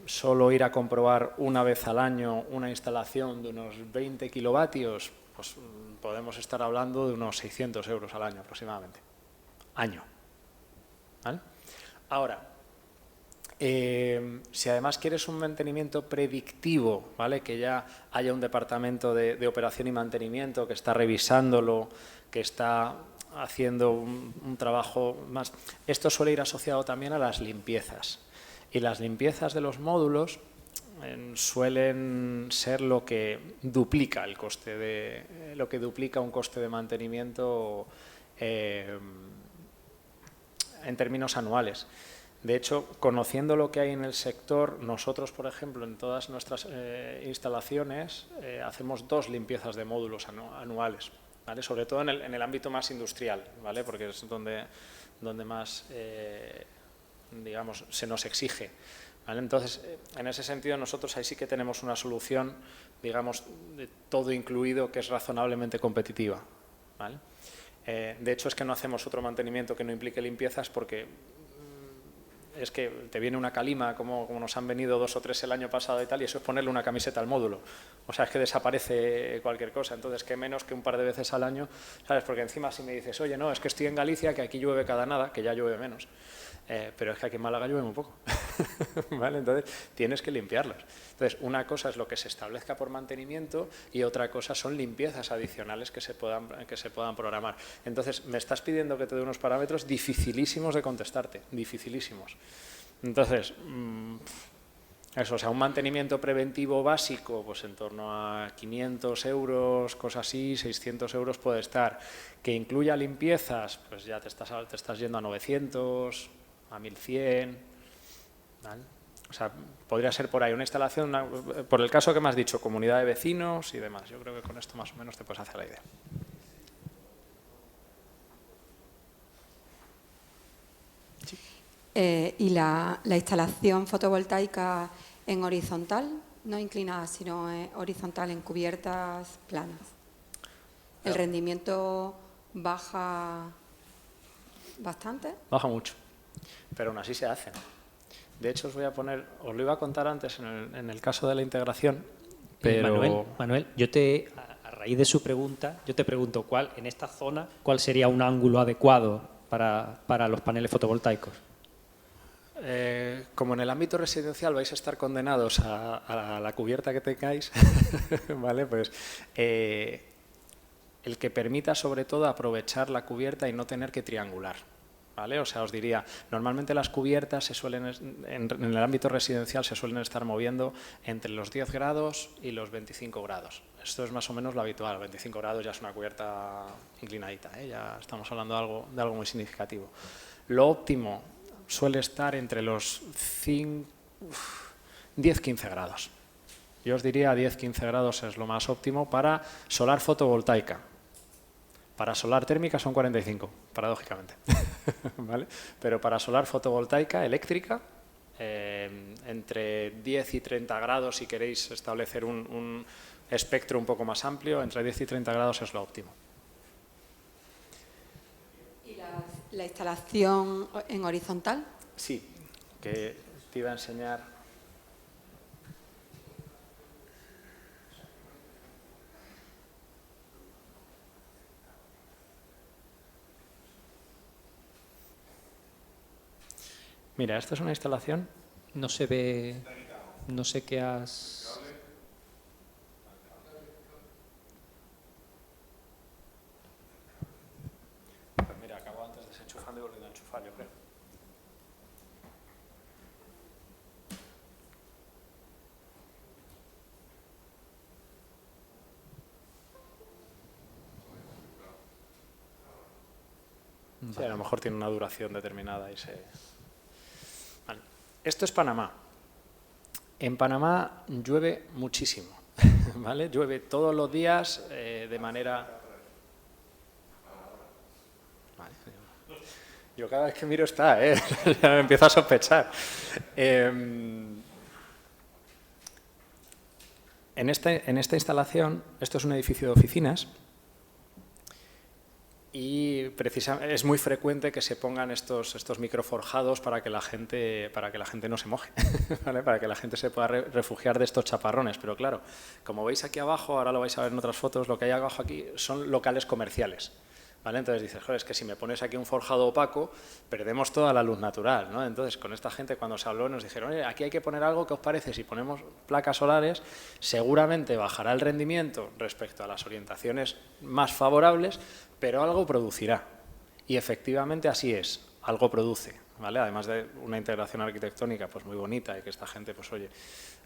solo ir a comprobar una vez al año una instalación de unos 20 kilovatios, pues podemos estar hablando de unos 600 euros al año aproximadamente. Año. ¿Vale? Ahora, si además quieres un mantenimiento predictivo, ¿vale? Que ya haya un departamento de operación y mantenimiento que está revisándolo, que está haciendo un trabajo más... Esto suele ir asociado también a las limpiezas. Y las limpiezas de los módulos suelen ser lo que duplica el coste lo que duplica un coste de mantenimiento en términos anuales. De hecho, conociendo lo que hay en el sector, nosotros, por ejemplo, en todas nuestras instalaciones hacemos 2 limpiezas de módulos anuales, ¿vale? Sobre todo en el ámbito más industrial, ¿vale? Porque es donde más, digamos, se nos exige, ¿vale? Entonces, en ese sentido, nosotros ahí sí que tenemos una solución, digamos, de todo incluido que es razonablemente competitiva, ¿vale? De hecho, es que no hacemos otro mantenimiento que no implique limpiezas porque es que te viene una calima, como nos han venido 2 o 3 el año pasado y tal, y eso es ponerle una camiseta al módulo. O sea, es que desaparece cualquier cosa. Entonces, ¿qué menos que un par de veces al año? ¿Sabes? Porque encima si me dices, oye, no, es que estoy en Galicia, que aquí llueve cada nada, que ya llueve menos. Pero es que aquí en Málaga llueve muy poco. ¿Vale? Entonces, tienes que limpiarlos. Entonces, una cosa es lo que se establezca por mantenimiento y otra cosa son limpiezas adicionales que se puedan programar. Entonces, me estás pidiendo que te dé unos parámetros dificilísimos de contestarte, dificilísimos. Entonces, eso, o sea, un mantenimiento preventivo básico, pues en torno a 500 euros, cosas así, 600 euros puede estar. Que incluya limpiezas, pues ya te estás yendo a 900, a 1100, ¿vale? O sea, podría ser por ahí una instalación, por el caso que me has dicho, comunidad de vecinos y demás. Yo creo que con esto más o menos te puedes hacer la idea. Sí. ¿Y la instalación fotovoltaica en horizontal, no inclinada, sino horizontal en cubiertas planas? ¿El rendimiento baja bastante? Baja mucho, pero aún así se hacen. De hecho, os lo iba a contar antes en el caso de la integración, pero... Manuel, yo a raíz de su pregunta, yo te pregunto, en esta zona, ¿cuál sería un ángulo adecuado para los paneles fotovoltaicos? Como en el ámbito residencial vais a estar condenados a la cubierta que tengáis, ¿vale? Pues el que permita sobre todo aprovechar la cubierta y no tener que triangular, ¿vale? O sea, os diría, normalmente las cubiertas se suelen, en el ámbito residencial se suelen estar moviendo entre los 10 grados y los 25 grados. Esto es más o menos lo habitual, 25 grados ya es una cubierta inclinadita, ¿eh? Ya estamos hablando de algo muy significativo. Lo óptimo suele estar entre los 10-15 grados. Yo os diría 10-15 grados es lo más óptimo para solar fotovoltaica. Para solar térmica son 45, paradójicamente. ¿Vale? Pero para solar fotovoltaica eléctrica, entre 10 y 30 grados, si queréis establecer un espectro un poco más amplio, entre 10 y 30 grados es lo óptimo. ¿Y la instalación en horizontal? Sí, que te iba a enseñar. Mira, esta es una instalación. No se ve, no sé qué has... Pues mira, acabo antes desenchufando y volviendo a enchufar, yo creo. Sí, a lo mejor tiene una duración determinada y se... Vale. Esto es Panamá. En Panamá llueve muchísimo, ¿vale? Llueve todos los días de manera... Vale. Yo cada vez que miro está, ya me empiezo a sospechar. En esta instalación, esto es un edificio de oficinas, y precisamente es muy frecuente que se pongan estos microforjados para que la gente no se moje, ¿vale? Para que la gente se pueda refugiar de estos chaparrones. Pero claro, como veis aquí abajo, ahora lo vais a ver en otras fotos, lo que hay abajo aquí son locales comerciales, ¿vale? Entonces dices, joder, es que si me pones aquí un forjado opaco, perdemos toda la luz natural, ¿no? Entonces con esta gente cuando se habló nos dijeron, oye, aquí hay que poner algo, ¿qué os parece? Si ponemos placas solares, seguramente bajará el rendimiento respecto a las orientaciones más favorables, pero algo producirá. Y efectivamente así es, algo produce, ¿vale? Además de una integración arquitectónica pues muy bonita y que esta gente, pues oye,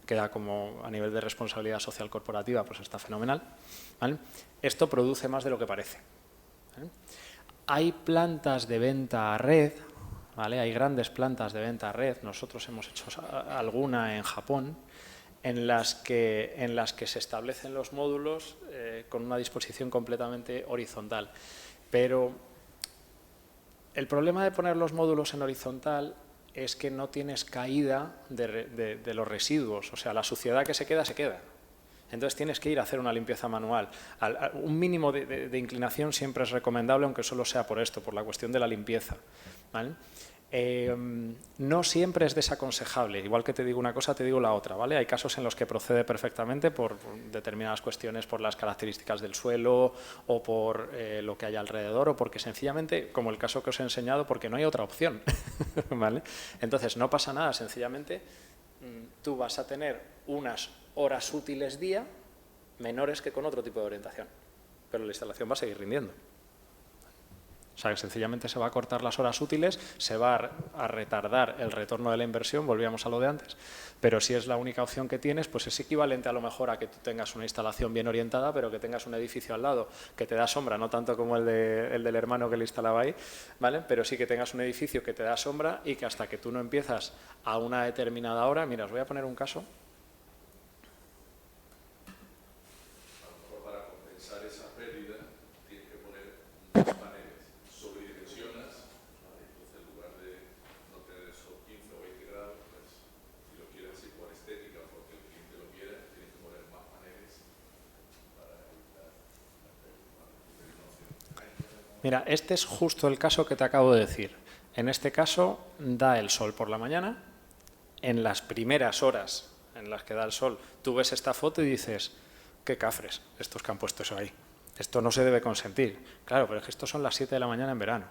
queda como a nivel de responsabilidad social corporativa, pues está fenomenal, ¿vale? Esto produce más de lo que parece, ¿vale? Hay plantas de venta a red, ¿vale? Hay grandes plantas de venta a red, nosotros hemos hecho alguna en Japón, en las que se establecen los módulos con una disposición completamente horizontal. Pero el problema de poner los módulos en horizontal es que no tienes caída de los residuos, o sea, la suciedad que se queda, se queda. Entonces tienes que ir a hacer una limpieza manual. Un mínimo de inclinación siempre es recomendable, aunque solo sea por esto, por la cuestión de la limpieza, ¿vale? No siempre es desaconsejable, igual que te digo una cosa, te digo la otra, ¿vale? Hay casos en los que procede perfectamente por determinadas cuestiones, por las características del suelo o por lo que hay alrededor o porque sencillamente, como el caso que os he enseñado, porque no hay otra opción, ¿vale? Entonces no pasa nada, sencillamente tú vas a tener unas horas útiles día menores que con otro tipo de orientación, pero la instalación va a seguir rindiendo. O sea, que sencillamente se va a cortar las horas útiles, se va a retardar el retorno de la inversión, volvíamos a lo de antes, pero si es la única opción que tienes, pues es equivalente a lo mejor a que tú tengas una instalación bien orientada, pero que tengas un edificio al lado que te da sombra, no tanto como el del hermano que le instalaba ahí, ¿vale? Pero sí que tengas un edificio que te da sombra y que hasta que tú no empiezas a una determinada hora, mira, os voy a poner un caso. Para compensar esa pérdida, tienes que poner unos paneles sobredimensionas, ¿vale? Entonces en lugar de no tener esos 15 o 20 grados, pues si lo quieres así por estética o porque el cliente lo quiera, tienes que poner más paneles para evitar la pérdida. Mira, este es justo el caso que te acabo de decir. En este caso da el sol por la mañana, en las primeras horas en las que da el sol tú ves esta foto y dices, qué cafres estos que han puesto eso ahí. Esto no se debe consentir. Claro, pero es que estos son las 7 de la mañana en verano.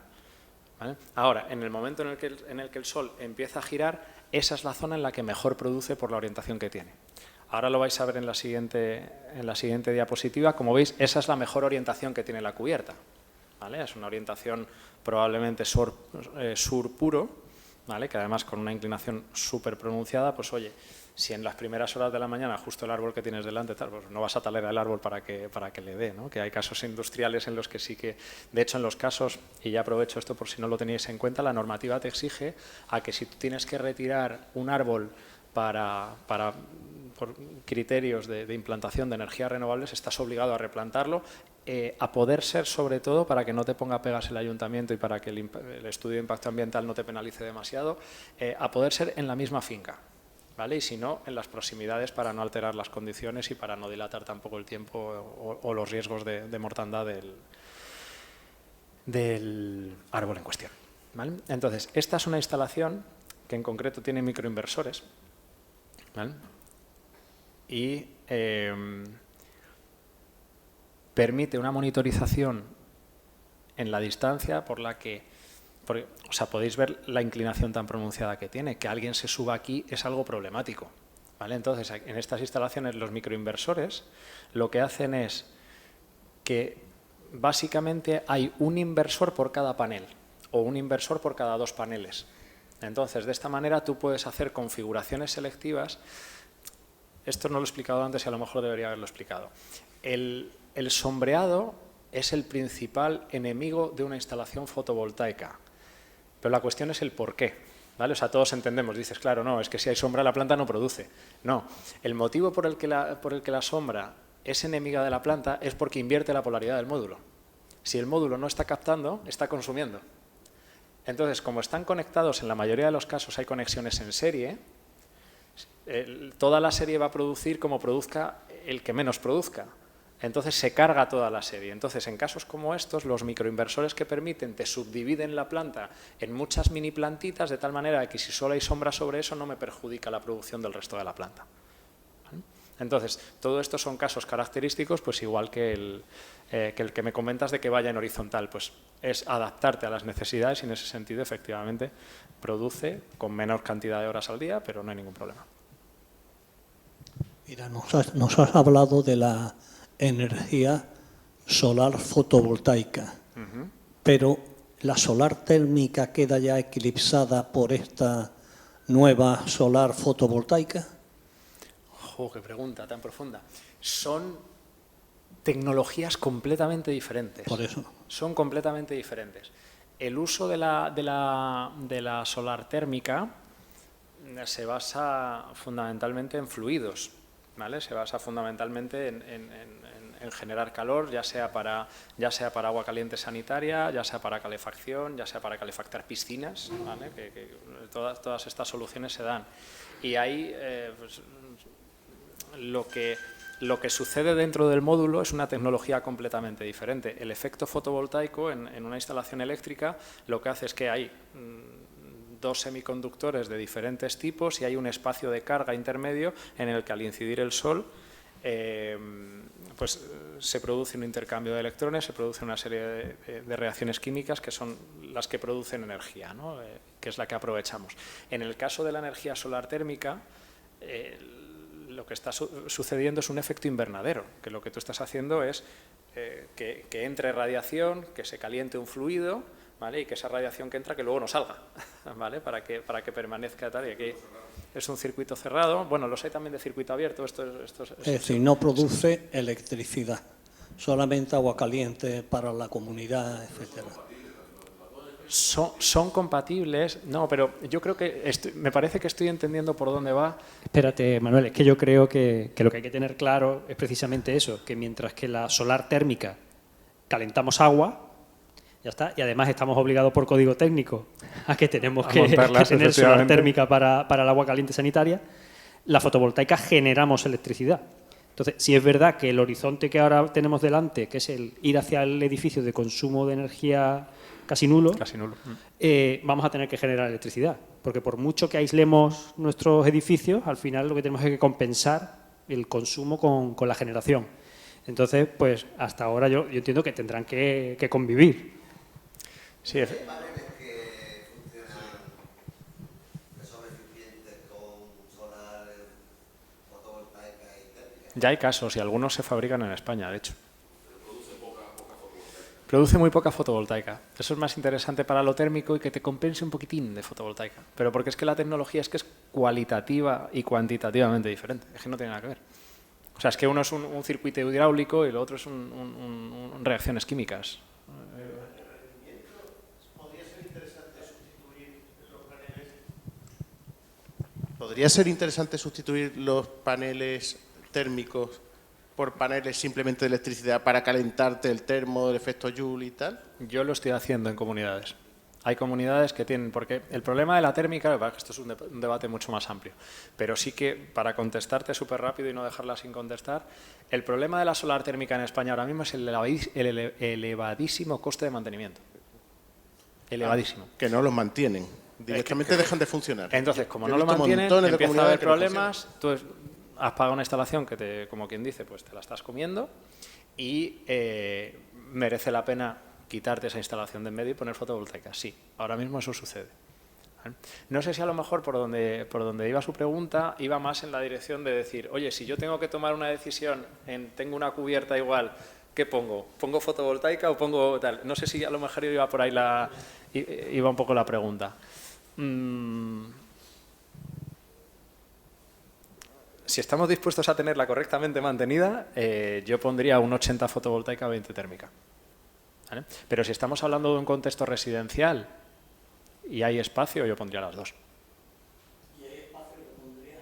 ¿Vale? Ahora, en el momento en el que el Sol empieza a girar, esa es la zona en la que mejor produce por la orientación que tiene. Ahora lo vais a ver en la siguiente diapositiva. Como veis, esa es la mejor orientación que tiene la cubierta. ¿Vale? Es una orientación probablemente sur puro, ¿vale? Que además con una inclinación súper pronunciada, pues oye, si en las primeras horas de la mañana justo el árbol que tienes delante, tal, pues no vas a talar el árbol para que le dé, ¿no? Que hay casos industriales en los que sí que, de hecho en los casos, y ya aprovecho esto por si no lo teníais en cuenta, la normativa te exige a que si tú tienes que retirar un árbol por criterios de implantación de energías renovables, estás obligado a replantarlo, a poder ser sobre todo para que no te ponga pegas el ayuntamiento y para que el estudio de impacto ambiental no te penalice demasiado, a poder ser en la misma finca. ¿Vale? Y si no, en las proximidades para no alterar las condiciones y para no dilatar tampoco el tiempo o los riesgos de mortandad del árbol en cuestión. ¿Vale? Entonces, esta es una instalación que en concreto tiene microinversores, ¿vale? Y permite una monitorización en la distancia por la que, o sea, podéis ver la inclinación tan pronunciada que tiene. Que alguien se suba aquí es algo problemático, ¿vale? Entonces, en estas instalaciones los microinversores lo que hacen es que básicamente hay un inversor por cada panel o un inversor por cada 2 paneles. Entonces, de esta manera tú puedes hacer configuraciones selectivas. Esto no lo he explicado antes y a lo mejor debería haberlo explicado. El sombreado es el principal enemigo de una instalación fotovoltaica. Pero la cuestión es el por qué, ¿vale? O sea, todos entendemos, dices, claro, no, es que si hay sombra la planta no produce. No, el motivo por el que la sombra es enemiga de la planta es porque invierte la polaridad del módulo. Si el módulo no está captando, está consumiendo. Entonces, como están conectados, en la mayoría de los casos hay conexiones en serie, toda la serie va a producir como produzca el que menos produzca. Entonces se carga toda la serie. Entonces, en casos como estos, los microinversores que permiten te subdividen la planta en muchas mini plantitas de tal manera que si solo hay sombra sobre eso no me perjudica la producción del resto de la planta. ¿Vale? Entonces, todo esto son casos característicos, pues igual que el que me comentas de que vaya en horizontal, pues es adaptarte a las necesidades y en ese sentido, efectivamente, produce con menor cantidad de horas al día, pero no hay ningún problema. Mira, nos has hablado de la energía solar fotovoltaica, pero la solar térmica queda ya eclipsada por esta nueva solar fotovoltaica. ¡Jo, qué pregunta tan profunda! Son tecnologías completamente diferentes. Por eso. Son completamente diferentes. El uso de la solar térmica se basa fundamentalmente en fluidos, ¿vale? Se basa fundamentalmente en generar calor, ya sea para agua caliente sanitaria, ya sea para calefacción, ya sea para calefactar piscinas, ¿vale? Que todas estas soluciones se dan. Y ahí pues, lo que sucede dentro del módulo es una tecnología completamente diferente. El efecto fotovoltaico en una instalación eléctrica lo que hace es que hay 2 semiconductores de diferentes tipos y hay un espacio de carga intermedio en el que al incidir el sol pues se produce un intercambio de electrones, se produce una serie de reacciones químicas que son las que producen energía, ¿no? Que es la que aprovechamos. En el caso de la energía solar térmica, lo que está sucediendo es un efecto invernadero, que lo que tú estás haciendo es que entre radiación, que se caliente un fluido, ¿vale? Y que esa radiación que entra, que luego no salga, ¿vale? Para que permanezca tal. Y aquí es un circuito cerrado. Bueno, los hay también de circuito abierto. Es decir, no produce electricidad, solamente agua caliente para la comunidad, etcétera. Son compatibles, no, pero yo creo que me parece que estoy entendiendo por dónde va. Espérate, Manuel, es que yo creo que lo que hay que tener claro es precisamente eso, que mientras que la solar térmica calentamos agua, ya está, y además estamos obligados por código técnico a que tenemos que tener solar térmica para el agua caliente sanitaria, la fotovoltaica generamos electricidad. Entonces, si es verdad que el horizonte que ahora tenemos delante, que es el ir hacia el edificio de consumo de energía casi nulo, vamos a tener que generar electricidad, porque por mucho que aislemos nuestros edificios, al final lo que tenemos es que compensar el consumo con la generación. Entonces, pues hasta ahora yo entiendo que tendrán que convivir. Sí, paneles que funcionan, que son eficientes con solar, fotovoltaica y térmica. ya hay casos y algunos se fabrican en España, de hecho. Produce muy poca fotovoltaica. Eso es más interesante para lo térmico y que te compense un poquitín de fotovoltaica. Pero porque es que la tecnología es cualitativa y cuantitativamente diferente. Es que no tiene nada que ver. O sea, es que uno es un circuito hidráulico y lo otro es reacciones químicas. ¿Podría ser interesante sustituir los paneles térmicos por paneles simplemente de electricidad para calentarte el termo, el efecto Joule y tal? Yo lo estoy haciendo en comunidades. Hay comunidades que tienen, porque el problema de la térmica, esto es un debate mucho más amplio, pero sí que para contestarte súper rápido y no dejarla sin contestar, el problema de la solar térmica en España ahora mismo es el elevadísimo coste de mantenimiento. Elevadísimo. Que no los mantienen. Directamente dejan de funcionar. Entonces, como Yo no he lo visto mantienen, montones de empieza a haber comunidades que no problemas, tú has pagado una instalación que, como quien dice, pues te la estás comiendo y merece la pena quitarte esa instalación de en medio y poner fotovoltaica. Sí, ahora mismo eso sucede. ¿Vale? No sé si a lo mejor por donde iba su pregunta iba más en la dirección de decir, oye, si yo tengo que tomar una decisión, tengo una cubierta igual, ¿qué pongo? ¿Pongo fotovoltaica o pongo tal? No sé si a lo mejor iba por ahí iba un poco la pregunta. Si estamos dispuestos a tenerla correctamente mantenida, yo pondría un 80 fotovoltaica, 20 térmica. ¿Vale? Pero si estamos hablando de un contexto residencial y hay espacio, yo pondría las dos. ¿Y hay espacio que pondría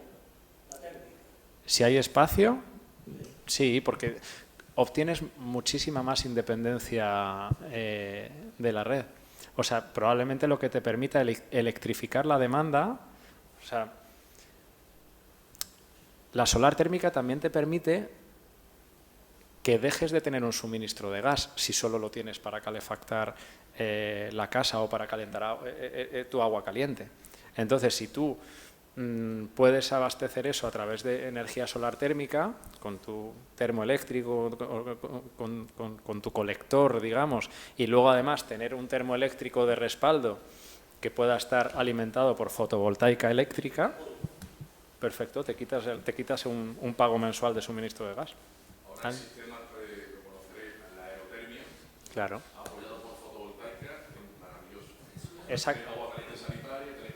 la térmica? Si hay espacio, sí, porque obtienes muchísima más independencia de la red. O sea, probablemente lo que te permita electrificar la demanda, o sea, la solar térmica también te permite que dejes de tener un suministro de gas si solo lo tienes para calefactar la casa o para calentar tu agua caliente. Entonces, si tú puedes abastecer eso a través de energía solar térmica, con tu termoeléctrico, con tu colector, digamos, y luego además tener un termoeléctrico de respaldo que pueda estar alimentado por fotovoltaica eléctrica, perfecto, te quitas un pago mensual de suministro de gas. Ahora el sistema que conoceréis, la aerotermia, claro, apoyado por fotovoltaica, es maravilloso. Exacto. Tenéis agua caliente sanitaria, tenéis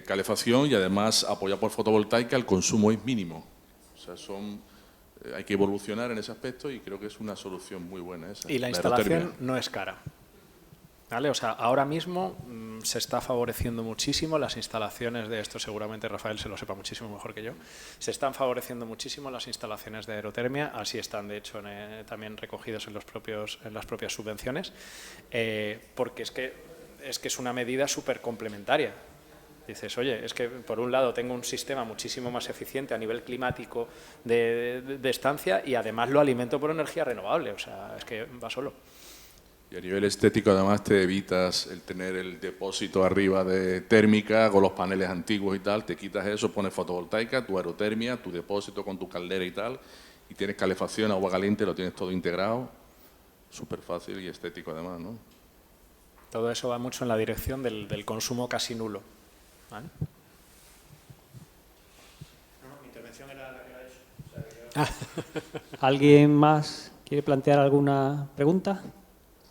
calefacción y además apoyado por fotovoltaica el consumo es mínimo. O sea, hay que evolucionar en ese aspecto y creo que es una solución muy buena esa. Y la instalación no es cara. ¿Vale? O sea, ahora mismo se está favoreciendo muchísimo las instalaciones de esto, seguramente Rafael se lo sepa muchísimo mejor que yo, se están favoreciendo muchísimo las instalaciones de aerotermia, así están de hecho también recogidos en las propias subvenciones, porque es que es una medida súper complementaria. Dices, oye, es que por un lado tengo un sistema muchísimo más eficiente a nivel climático de estancia y además lo alimento por energía renovable, o sea, es que va solo. Y a nivel estético además te evitas el tener el depósito arriba de térmica con los paneles antiguos y tal, te quitas eso, pones fotovoltaica, tu aerotermia, tu depósito con tu caldera y tal, y tienes calefacción, agua caliente, lo tienes todo integrado, súper fácil y estético además, ¿no? Todo eso va mucho en la dirección del consumo casi nulo. ¿Vale? No, mi intervención era eso. ¿Alguien más quiere plantear alguna pregunta?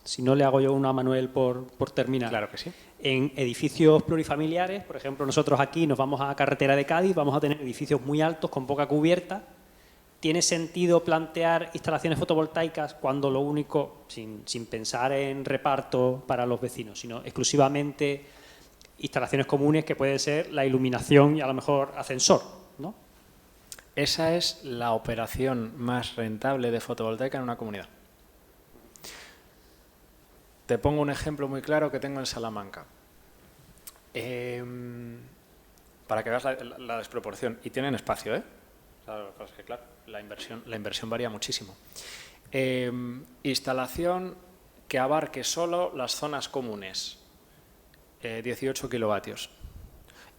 Si no, le hago yo una a Manuel por terminar. Claro que sí. En edificios plurifamiliares, por ejemplo, nosotros aquí nos vamos a carretera de Cádiz, vamos a tener edificios muy altos con poca cubierta. ¿Tiene sentido plantear instalaciones fotovoltaicas cuando lo único, sin pensar en reparto para los vecinos, sino exclusivamente instalaciones comunes que pueden ser la iluminación y a lo mejor ascensor, ¿no? Esa es la operación más rentable de fotovoltaica en una comunidad. Te pongo un ejemplo muy claro que tengo en Salamanca. Para que veas la desproporción. Y tienen espacio, ¿eh? Claro, la inversión varía muchísimo. Instalación que abarque solo las zonas comunes. 18 kilovatios.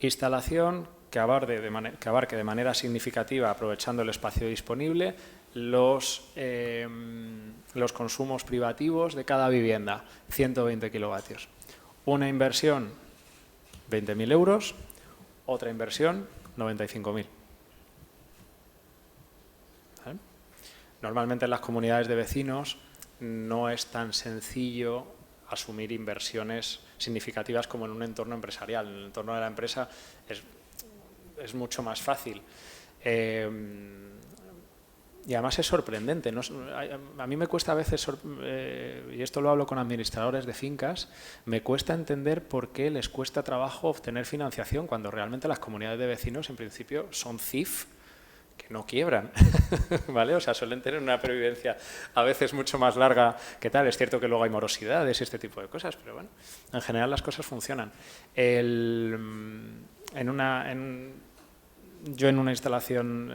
Instalación que abarque de manera significativa, aprovechando el espacio disponible, los consumos privativos de cada vivienda, 120 kilovatios. Una inversión, 20.000 euros, otra inversión, 95.000. ¿Vale? Normalmente en las comunidades de vecinos no es tan sencillo asumir inversiones significativas como en un entorno empresarial. En el entorno de la empresa es mucho más fácil. Y además es sorprendente, ¿no? A mí me cuesta a veces, y esto lo hablo con administradores de fincas, me cuesta entender por qué les cuesta trabajo obtener financiación cuando realmente las comunidades de vecinos en principio son CIF que no quiebran, ¿vale? O sea, suelen tener una pervivencia a veces mucho más larga que tal. Es cierto que luego hay morosidades y este tipo de cosas, pero bueno, en general las cosas funcionan. Yo en una instalación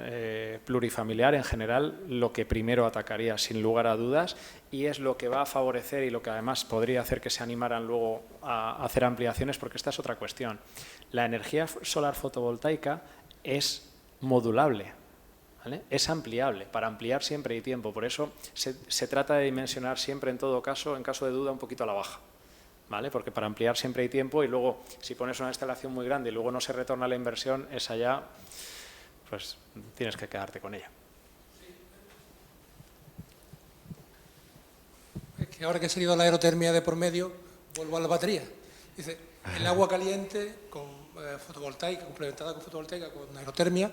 plurifamiliar, en general, lo que primero atacaría, sin lugar a dudas, y es lo que va a favorecer y lo que además podría hacer que se animaran luego a hacer ampliaciones, porque esta es otra cuestión. La energía solar fotovoltaica es modulable, ¿vale? Es ampliable, para ampliar siempre hay tiempo. Por eso se trata de dimensionar siempre, en todo caso, en caso de duda, un poquito a la baja. ¿Vale? Porque para ampliar siempre hay tiempo y luego, si pones una instalación muy grande y luego no se retorna la inversión, esa ya, pues tienes que quedarte con ella. Es que ahora que ha salido la aerotermia de por medio, vuelvo a la batería. Dice, el agua caliente con fotovoltaica, complementada con fotovoltaica, con aerotermia,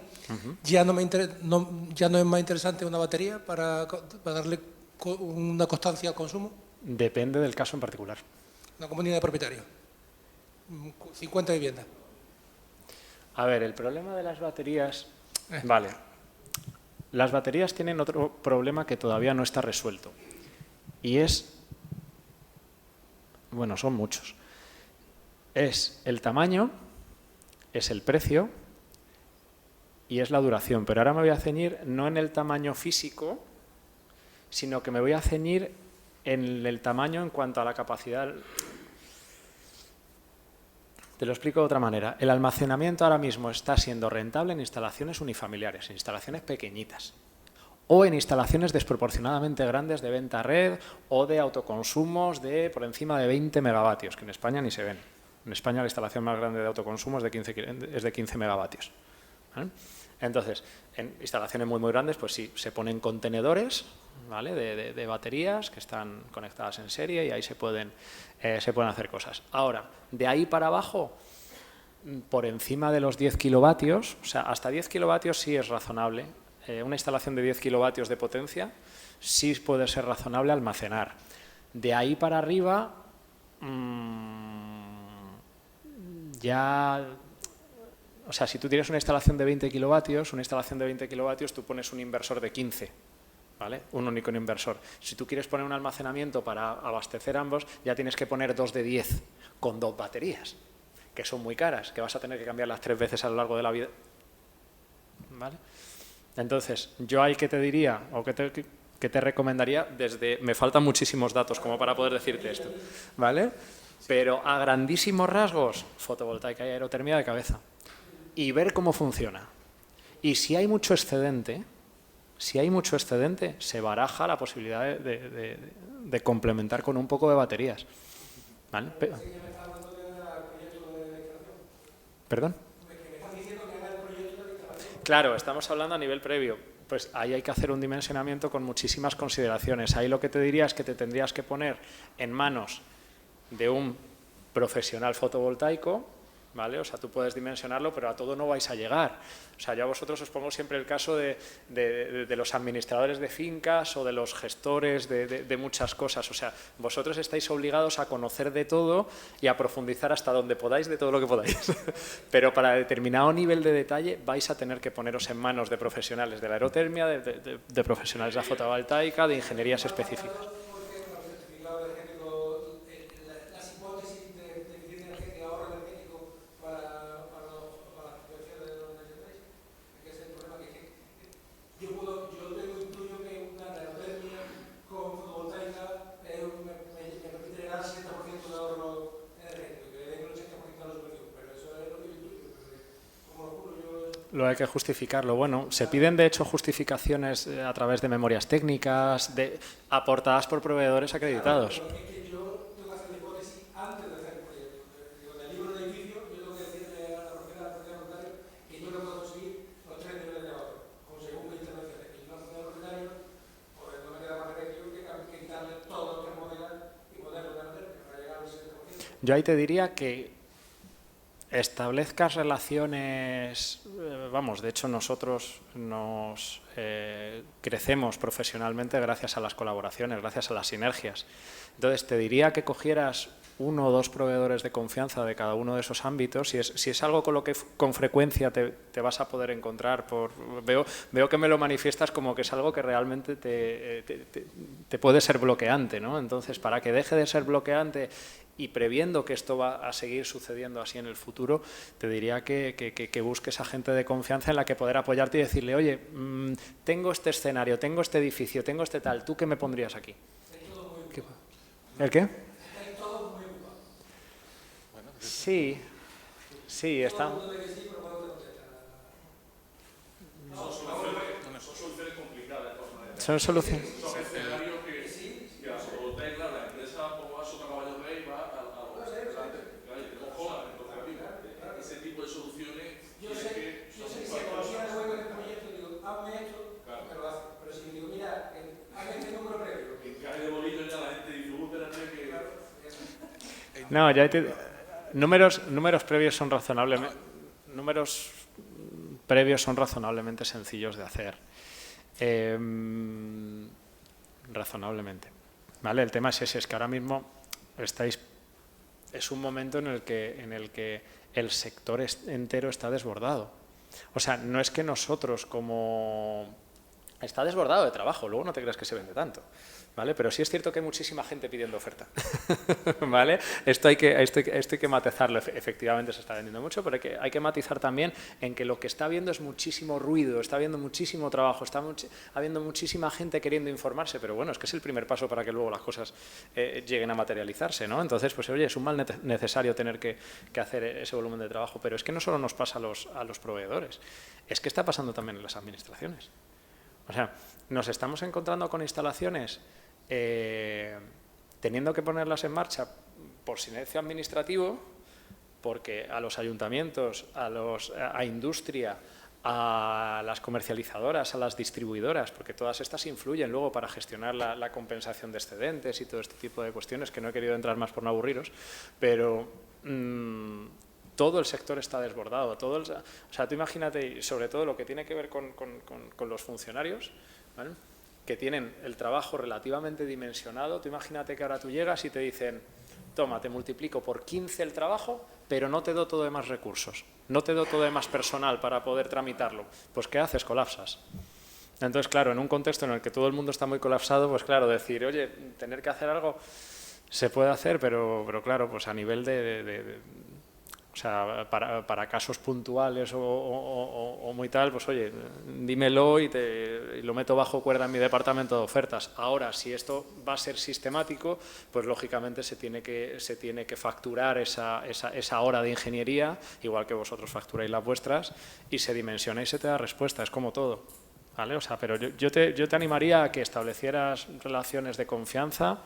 ya no es más interesante una batería para darle una constancia al consumo. Depende del caso en particular. Una comunidad de propietarios, 50 viviendas. A ver, el problema de las baterías... Vale. Las baterías tienen otro problema que todavía no está resuelto. Y es... Bueno, son muchos. Es el tamaño, es el precio y es la duración. Pero ahora me voy a ceñir no en el tamaño físico, sino que me voy a ceñir en el tamaño en cuanto a la capacidad. Te lo explico de otra manera. El almacenamiento ahora mismo está siendo rentable en instalaciones unifamiliares, en instalaciones pequeñitas, o en instalaciones desproporcionadamente grandes de venta a red o de autoconsumos de por encima de 20 megavatios, que en España ni se ven. En España la instalación más grande de autoconsumo es de 15 megavatios. ¿Vale? Entonces, en instalaciones muy grandes, pues sí, se ponen contenedores, ¿vale? de baterías que están conectadas en serie y ahí se pueden hacer cosas. Ahora, de ahí para abajo, por encima de los 10 kilovatios, o sea, hasta 10 kilovatios sí es razonable. Una instalación de 10 kilovatios de potencia sí puede ser razonable almacenar. De ahí para arriba, ya... O sea, si tú tienes una instalación de 20 kilovatios, tú pones un inversor de 15, ¿vale? Un único inversor. Si tú quieres poner un almacenamiento para abastecer ambos, ya tienes que poner 2 de 10 con 2 baterías, que son muy caras, que vas a tener que cambiarlas 3 veces a lo largo de la vida. ¿Vale? Entonces, yo ahí que te diría, o que te recomendaría, me faltan muchísimos datos como para poder decirte esto, ¿vale? Pero a grandísimos rasgos, fotovoltaica y aerotermia de cabeza. Y ver cómo funciona. Y si hay mucho excedente, se baraja la posibilidad de complementar con un poco de baterías. ¿Vale? ¿Perdón? Claro, estamos hablando a nivel previo. Pues ahí hay que hacer un dimensionamiento con muchísimas consideraciones. Ahí lo que te diría es que te tendrías que poner en manos de un profesional fotovoltaico, ¿vale? O sea, tú puedes dimensionarlo, pero a todo no vais a llegar. O sea, yo a vosotros os pongo siempre el caso de los administradores de fincas o de los gestores de muchas cosas. O sea, vosotros estáis obligados a conocer de todo y a profundizar hasta donde podáis de todo lo que podáis. Pero para determinado nivel de detalle vais a tener que poneros en manos de profesionales de la aerotermia, de profesionales de la fotovoltaica, de ingenierías específicas. hay que justificarlo. Bueno, se piden de hecho justificaciones a través de memorias técnicas, aportadas por proveedores acreditados. Yo ahí te diría que establezcas relaciones, vamos, de hecho nosotros nos crecemos profesionalmente gracias a las colaboraciones, gracias a las sinergias. Entonces te diría que cogieras 1 o 2 proveedores de confianza de cada uno de esos ámbitos, si es algo con lo que con frecuencia te vas a poder encontrar. Veo que me lo manifiestas como que es algo que realmente te puede ser bloqueante, ¿no? Entonces, para que deje de ser bloqueante y previendo que esto va a seguir sucediendo así en el futuro, te diría que busques a gente de confianza en la que poder apoyarte y decirle, oye, tengo este escenario, tengo este edificio, tengo este tal, ¿tú qué me pondrías aquí? ¿El qué? Sí, está... Son soluciones. No, ya números previos son razonablemente sencillos de hacer. Razonablemente. ¿Vale? El tema es ese, es que ahora mismo es un momento en el que el sector entero está desbordado. O sea, no es que nosotros está desbordado de trabajo, luego no te creas que se vende tanto, ¿vale? Pero sí es cierto que hay muchísima gente pidiendo oferta, ¿vale? Esto hay que matizarlo, efectivamente se está vendiendo mucho, pero hay que matizar también en que lo que está habiendo es muchísimo ruido, está habiendo muchísimo trabajo, está habiendo muchísima gente queriendo informarse, pero bueno, es que es el primer paso para que luego las cosas lleguen a materializarse, ¿no? Entonces, pues oye, es un mal necesario tener que hacer ese volumen de trabajo, pero es que no solo nos pasa a los proveedores, es que está pasando también en las administraciones. O sea, nos estamos encontrando con instalaciones teniendo que ponerlas en marcha por silencio administrativo, porque a los ayuntamientos, a industria, a las comercializadoras, a las distribuidoras, porque todas estas influyen luego para gestionar la compensación de excedentes y todo este tipo de cuestiones, que no he querido entrar más por no aburriros, pero todo el sector está desbordado. O sea, tú imagínate, y sobre todo lo que tiene que ver con los funcionarios, ¿vale?, que tienen el trabajo relativamente dimensionado. Tú imagínate que ahora tú llegas y te dicen, toma, te multiplico por 15 el trabajo, pero no te doy todo de más recursos, no te doy todo de más personal para poder tramitarlo. Pues ¿qué haces? Colapsas. Entonces, claro, en un contexto en el que todo el mundo está muy colapsado, pues claro, decir, oye, tener que hacer algo se puede hacer, pero claro, pues a nivel o sea, para casos puntuales o muy tal, pues oye, dímelo y lo meto bajo cuerda en mi departamento de ofertas. Ahora, si esto va a ser sistemático, pues lógicamente se tiene que facturar esa hora de ingeniería, igual que vosotros facturáis las vuestras, y se dimensiona y se te da respuesta, es como todo, ¿vale? O sea, pero yo te animaría a que establecieras relaciones de confianza,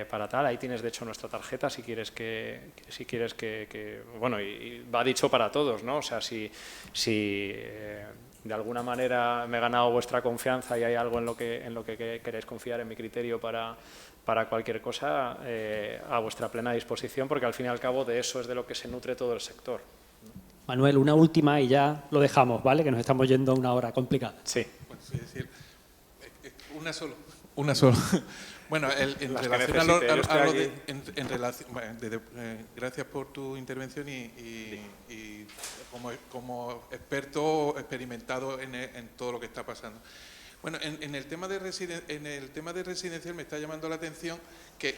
para tal. Ahí tienes de hecho nuestra tarjeta si quieres que bueno, y va dicho para todos, ¿no? O sea, si de alguna manera me he ganado vuestra confianza y hay algo en lo que queréis confiar en mi criterio para cualquier cosa, a vuestra plena disposición, porque al fin y al cabo de eso es de lo que se nutre todo el sector. Manuel, una última y ya lo dejamos, ¿vale? Que nos estamos yendo a una hora complicada. Sí. Bueno, es decir, una solo. Bueno, gracias por tu intervención y como experto experimentado en todo lo que está pasando. Bueno, en el tema de residencial me está llamando la atención que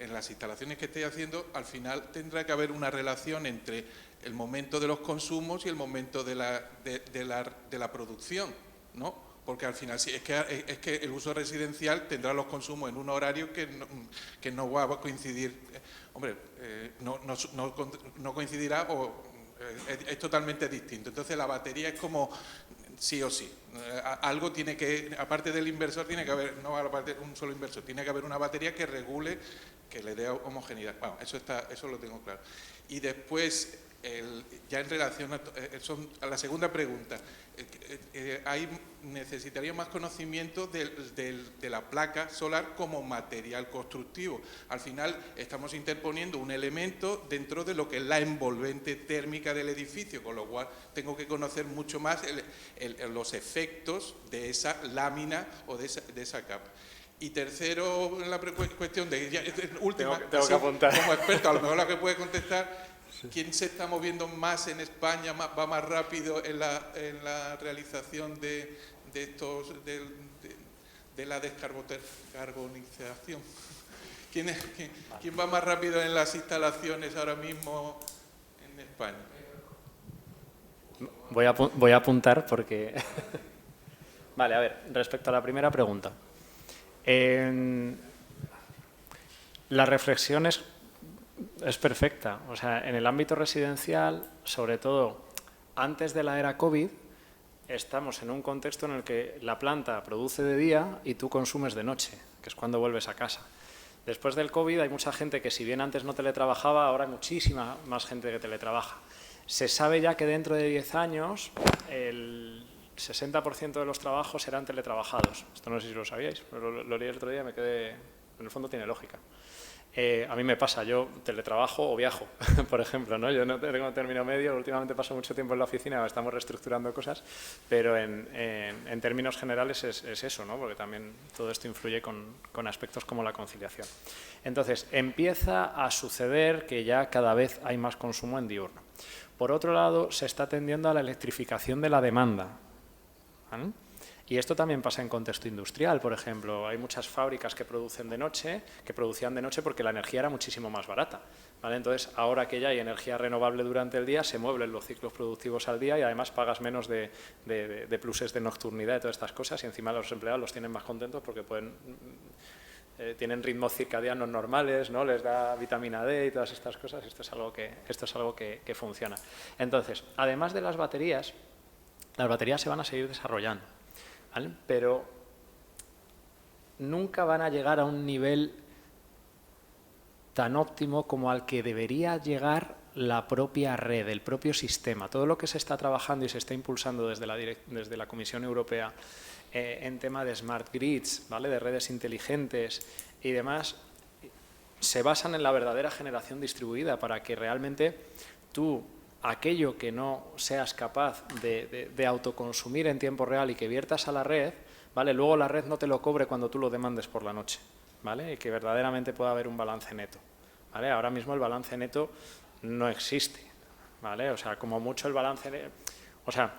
en las instalaciones que estáis haciendo, al final tendrá que haber una relación entre el momento de los consumos y el momento de la producción, ¿no? Porque al final sí, es que el uso residencial tendrá los consumos en un horario que no va a coincidir. Hombre, no coincidirá, o es totalmente distinto. Entonces la batería es como sí o sí. Algo tiene que, aparte del inversor, tiene que haber, no aparte de un solo inversor, tiene que haber una batería que regule, que le dé homogeneidad. Bueno, eso lo tengo claro. Y después, ya en relación a la segunda pregunta, necesitaría más conocimiento de la placa solar como material constructivo. Al final estamos interponiendo un elemento dentro de lo que es la envolvente térmica del edificio, con lo cual tengo que conocer mucho más los efectos de esa lámina o de esa capa. Y tercero, la cuestión última, tengo que apuntar. Como experto, a lo mejor la que puede contestar. ¿Quién se está moviendo más en España, va más rápido en la realización de la descarbonización? ¿Quién va más rápido en las instalaciones ahora mismo en España? Voy a apuntar porque... Vale, a ver, respecto a la primera pregunta. La reflexión es perfecta. O sea, en el ámbito residencial, sobre todo antes de la era COVID, estamos en un contexto en el que la planta produce de día y tú consumes de noche, que es cuando vuelves a casa. Después del COVID hay mucha gente que, si bien antes no teletrabajaba, ahora hay muchísima más gente que teletrabaja. Se sabe ya que dentro de 10 años el 60% de los trabajos serán teletrabajados. Esto no sé si lo sabíais, pero lo leí el otro día y me quedé... En el fondo tiene lógica. A mí me pasa, yo teletrabajo o viajo, por ejemplo, ¿no? Yo no tengo término medio, últimamente paso mucho tiempo en la oficina, estamos reestructurando cosas, pero en términos generales es eso, ¿no? Porque también todo esto influye con aspectos como la conciliación. Entonces, empieza a suceder que ya cada vez hay más consumo en diurno. Por otro lado, se está tendiendo a la electrificación de la demanda, ¿vale? Y esto también pasa en contexto industrial, por ejemplo. Hay muchas fábricas que producían de noche porque la energía era muchísimo más barata, ¿vale? Entonces, ahora que ya hay energía renovable durante el día, se mueven los ciclos productivos al día y además pagas menos de pluses de nocturnidad y todas estas cosas, y encima los empleados los tienen más contentos porque tienen ritmos circadianos normales, ¿no? Les da vitamina D y todas estas cosas. Esto es algo que funciona. Entonces, además de las baterías se van a seguir desarrollando, ¿vale? Pero nunca van a llegar a un nivel tan óptimo como al que debería llegar la propia red, el propio sistema. Todo lo que se está trabajando y se está impulsando desde la Comisión Europea en tema de smart grids, ¿vale? De redes inteligentes y demás, se basan en la verdadera generación distribuida para que realmente tú, aquello que no seas capaz de autoconsumir en tiempo real y que viertas a la red, ¿vale? Luego la red no te lo cobre cuando tú lo demandes por la noche, ¿vale? Y que verdaderamente pueda haber un balance neto, ¿vale? Ahora mismo el balance neto no existe, ¿vale? O sea, como mucho el balance neto, o sea,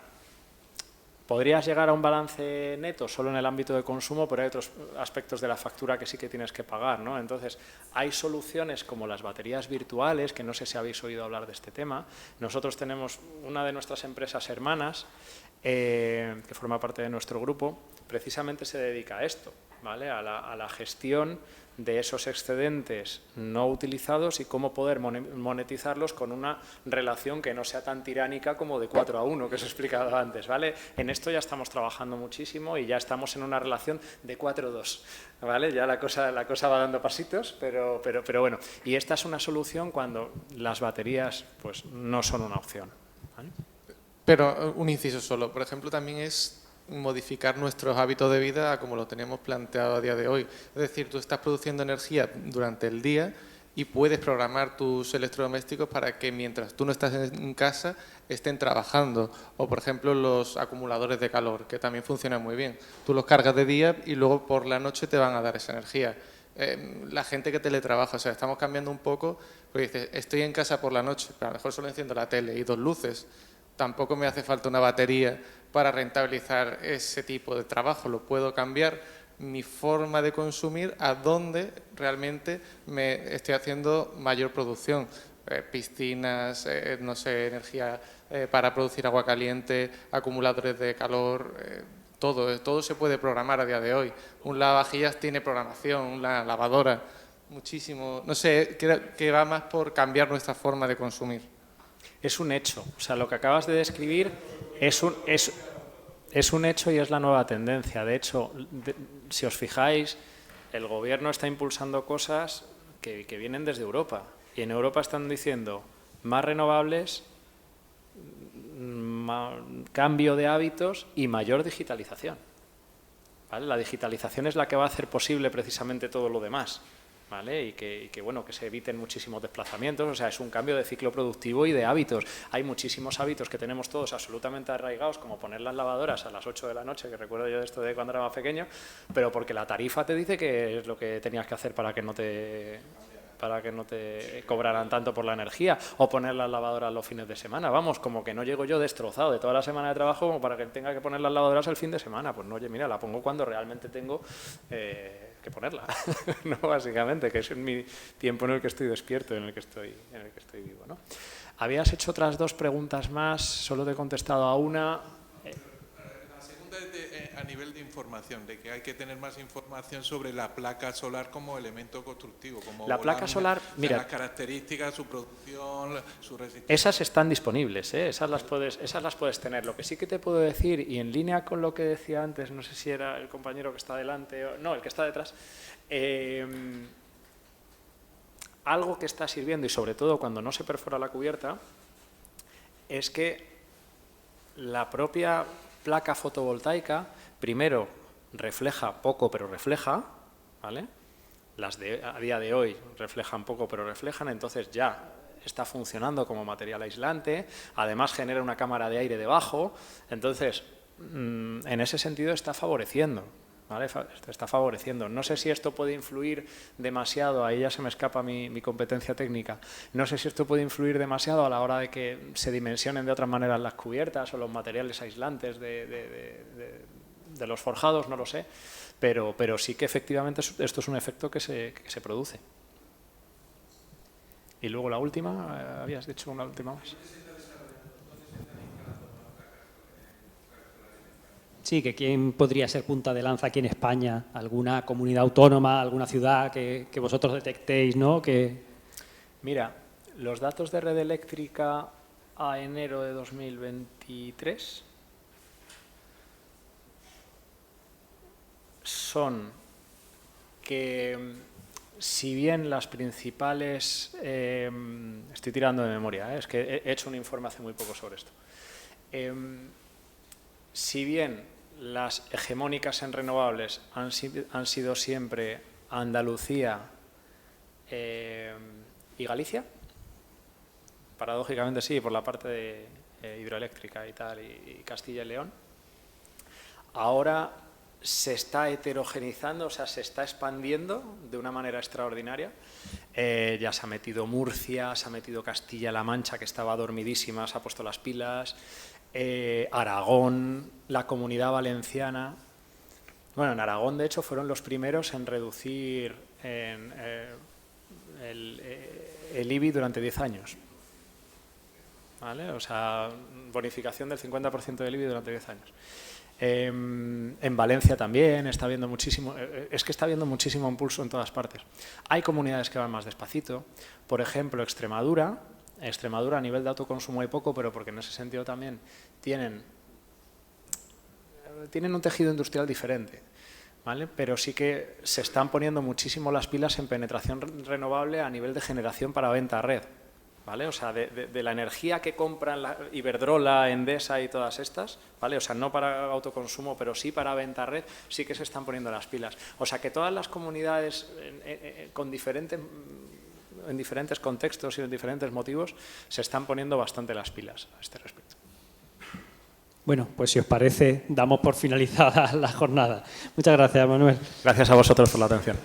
podrías llegar a un balance neto solo en el ámbito de consumo, pero hay otros aspectos de la factura que sí que tienes que pagar, ¿no? Entonces, hay soluciones como las baterías virtuales, que no sé si habéis oído hablar de este tema. Nosotros tenemos una de nuestras empresas hermanas, que forma parte de nuestro grupo, precisamente se dedica a esto, ¿vale? A la gestión de esos excedentes no utilizados y cómo poder monetizarlos con una relación que no sea tan tiránica como de 4:1 que os he explicado antes, ¿vale? En esto ya estamos trabajando muchísimo y ya estamos en una relación de 4:2, ¿vale? Ya la cosa va dando pasitos, pero bueno. Y esta es una solución cuando las baterías pues no son una opción, ¿vale? Pero un inciso solo, por ejemplo, también es modificar nuestros hábitos de vida a como lo tenemos planteado a día de hoy. Es decir, tú estás produciendo energía durante el día y puedes programar tus electrodomésticos para que mientras tú no estás en casa estén trabajando. O, por ejemplo, los acumuladores de calor, que también funcionan muy bien. Tú los cargas de día y luego por la noche te van a dar esa energía. La gente que teletrabaja, o sea, estamos cambiando un poco, porque dices, estoy en casa por la noche, pero a lo mejor solo enciendo la tele y 2 luces. Tampoco me hace falta una batería para rentabilizar ese tipo de trabajo. Lo puedo cambiar mi forma de consumir a donde realmente me estoy haciendo mayor producción. Piscinas, no sé, energía para producir agua caliente, acumuladores de calor, todo se puede programar a día de hoy. Un lavavajillas tiene programación, una lavadora, muchísimo. No sé, que va más por cambiar nuestra forma de consumir. Es un hecho. O sea, lo que acabas de describir es un hecho y es la nueva tendencia. De hecho, si os fijáis, el gobierno está impulsando cosas que vienen desde Europa. Y en Europa están diciendo más renovables, cambio de hábitos y mayor digitalización. ¿Vale? La digitalización es la que va a hacer posible precisamente todo lo demás. ¿Vale? Y que se eviten muchísimos desplazamientos, o sea, es un cambio de ciclo productivo y de hábitos. Hay muchísimos hábitos que tenemos todos absolutamente arraigados, como poner las lavadoras a las 8 de la noche, que recuerdo yo de esto de cuando era más pequeño, pero porque la tarifa te dice que es lo que tenías que hacer para que no te cobraran tanto por la energía, o poner las lavadoras los fines de semana. Vamos, como que no llego yo destrozado de toda la semana de trabajo como para que tenga que poner las lavadoras el fin de semana. Pues no, oye, mira, la pongo cuando realmente tengo que ponerla, no, básicamente, que es en mi tiempo en el que estoy despierto, en el que estoy vivo, ¿no? Habías hecho otras 2 preguntas más, solo te he contestado a una. La segunda es a nivel de información, de que hay que tener más información sobre la placa solar como elemento constructivo. Como la placa solar, mira, las características, su producción, su resistencia. Esas están disponibles, esas las puedes tener. Lo que sí que te puedo decir, y en línea con lo que decía antes, no sé si era el compañero que está delante o no, el que está detrás, algo que está sirviendo, y sobre todo cuando no se perfora la cubierta, es que la propia placa fotovoltaica, primero, refleja poco, pero refleja, ¿vale? Las a día de hoy reflejan poco, pero reflejan, entonces ya está funcionando como material aislante, además genera una cámara de aire debajo, entonces, en ese sentido está favoreciendo, ¿vale? Está favoreciendo. No sé si esto puede influir demasiado, ahí ya se me escapa mi competencia técnica, no sé si esto puede influir demasiado a la hora de que se dimensionen de otras maneras las cubiertas o los materiales aislantes de los forjados, no lo sé, pero sí que efectivamente esto es un efecto que se produce. Y luego la última, habías dicho una última más. Sí, que quién podría ser punta de lanza aquí en España, alguna comunidad autónoma, alguna ciudad que vosotros detectéis, ¿no? Mira, los datos de red eléctrica a enero de 2023 son que, si bien las principales, estoy tirando de memoria, es que he hecho un informe hace muy poco sobre esto, si bien las hegemónicas en renovables han sido siempre Andalucía y Galicia, paradójicamente sí, por la parte de hidroeléctrica y tal, y Castilla y León, ahora se está heterogenizando, o sea, se está expandiendo de una manera extraordinaria. Ya se ha metido Murcia, se ha metido Castilla-La Mancha, que estaba dormidísima, se ha puesto las pilas, Aragón, la Comunidad Valenciana. Bueno, en Aragón, de hecho, fueron los primeros en reducir el IBI durante 10 años. ¿Vale? O sea, bonificación del 50% del IBI durante 10 años. En Valencia también está habiendo muchísimo, es que está habiendo muchísimo impulso en todas partes. Hay comunidades que van más despacito, por ejemplo Extremadura a nivel de autoconsumo hay poco, pero porque en ese sentido también tienen un tejido industrial diferente, ¿vale? Pero sí que se están poniendo muchísimo las pilas en penetración renovable a nivel de generación para venta a red. ¿Vale? O sea, de la energía que compran Iberdrola, Endesa y todas estas, ¿vale? O sea, no para autoconsumo, pero sí para venta a red, sí que se están poniendo las pilas. O sea, que todas las comunidades en diferentes contextos y en diferentes motivos se están poniendo bastante las pilas a este respecto. Bueno, pues si os parece, damos por finalizada la jornada. Muchas gracias, Manuel. Gracias a vosotros por la atención.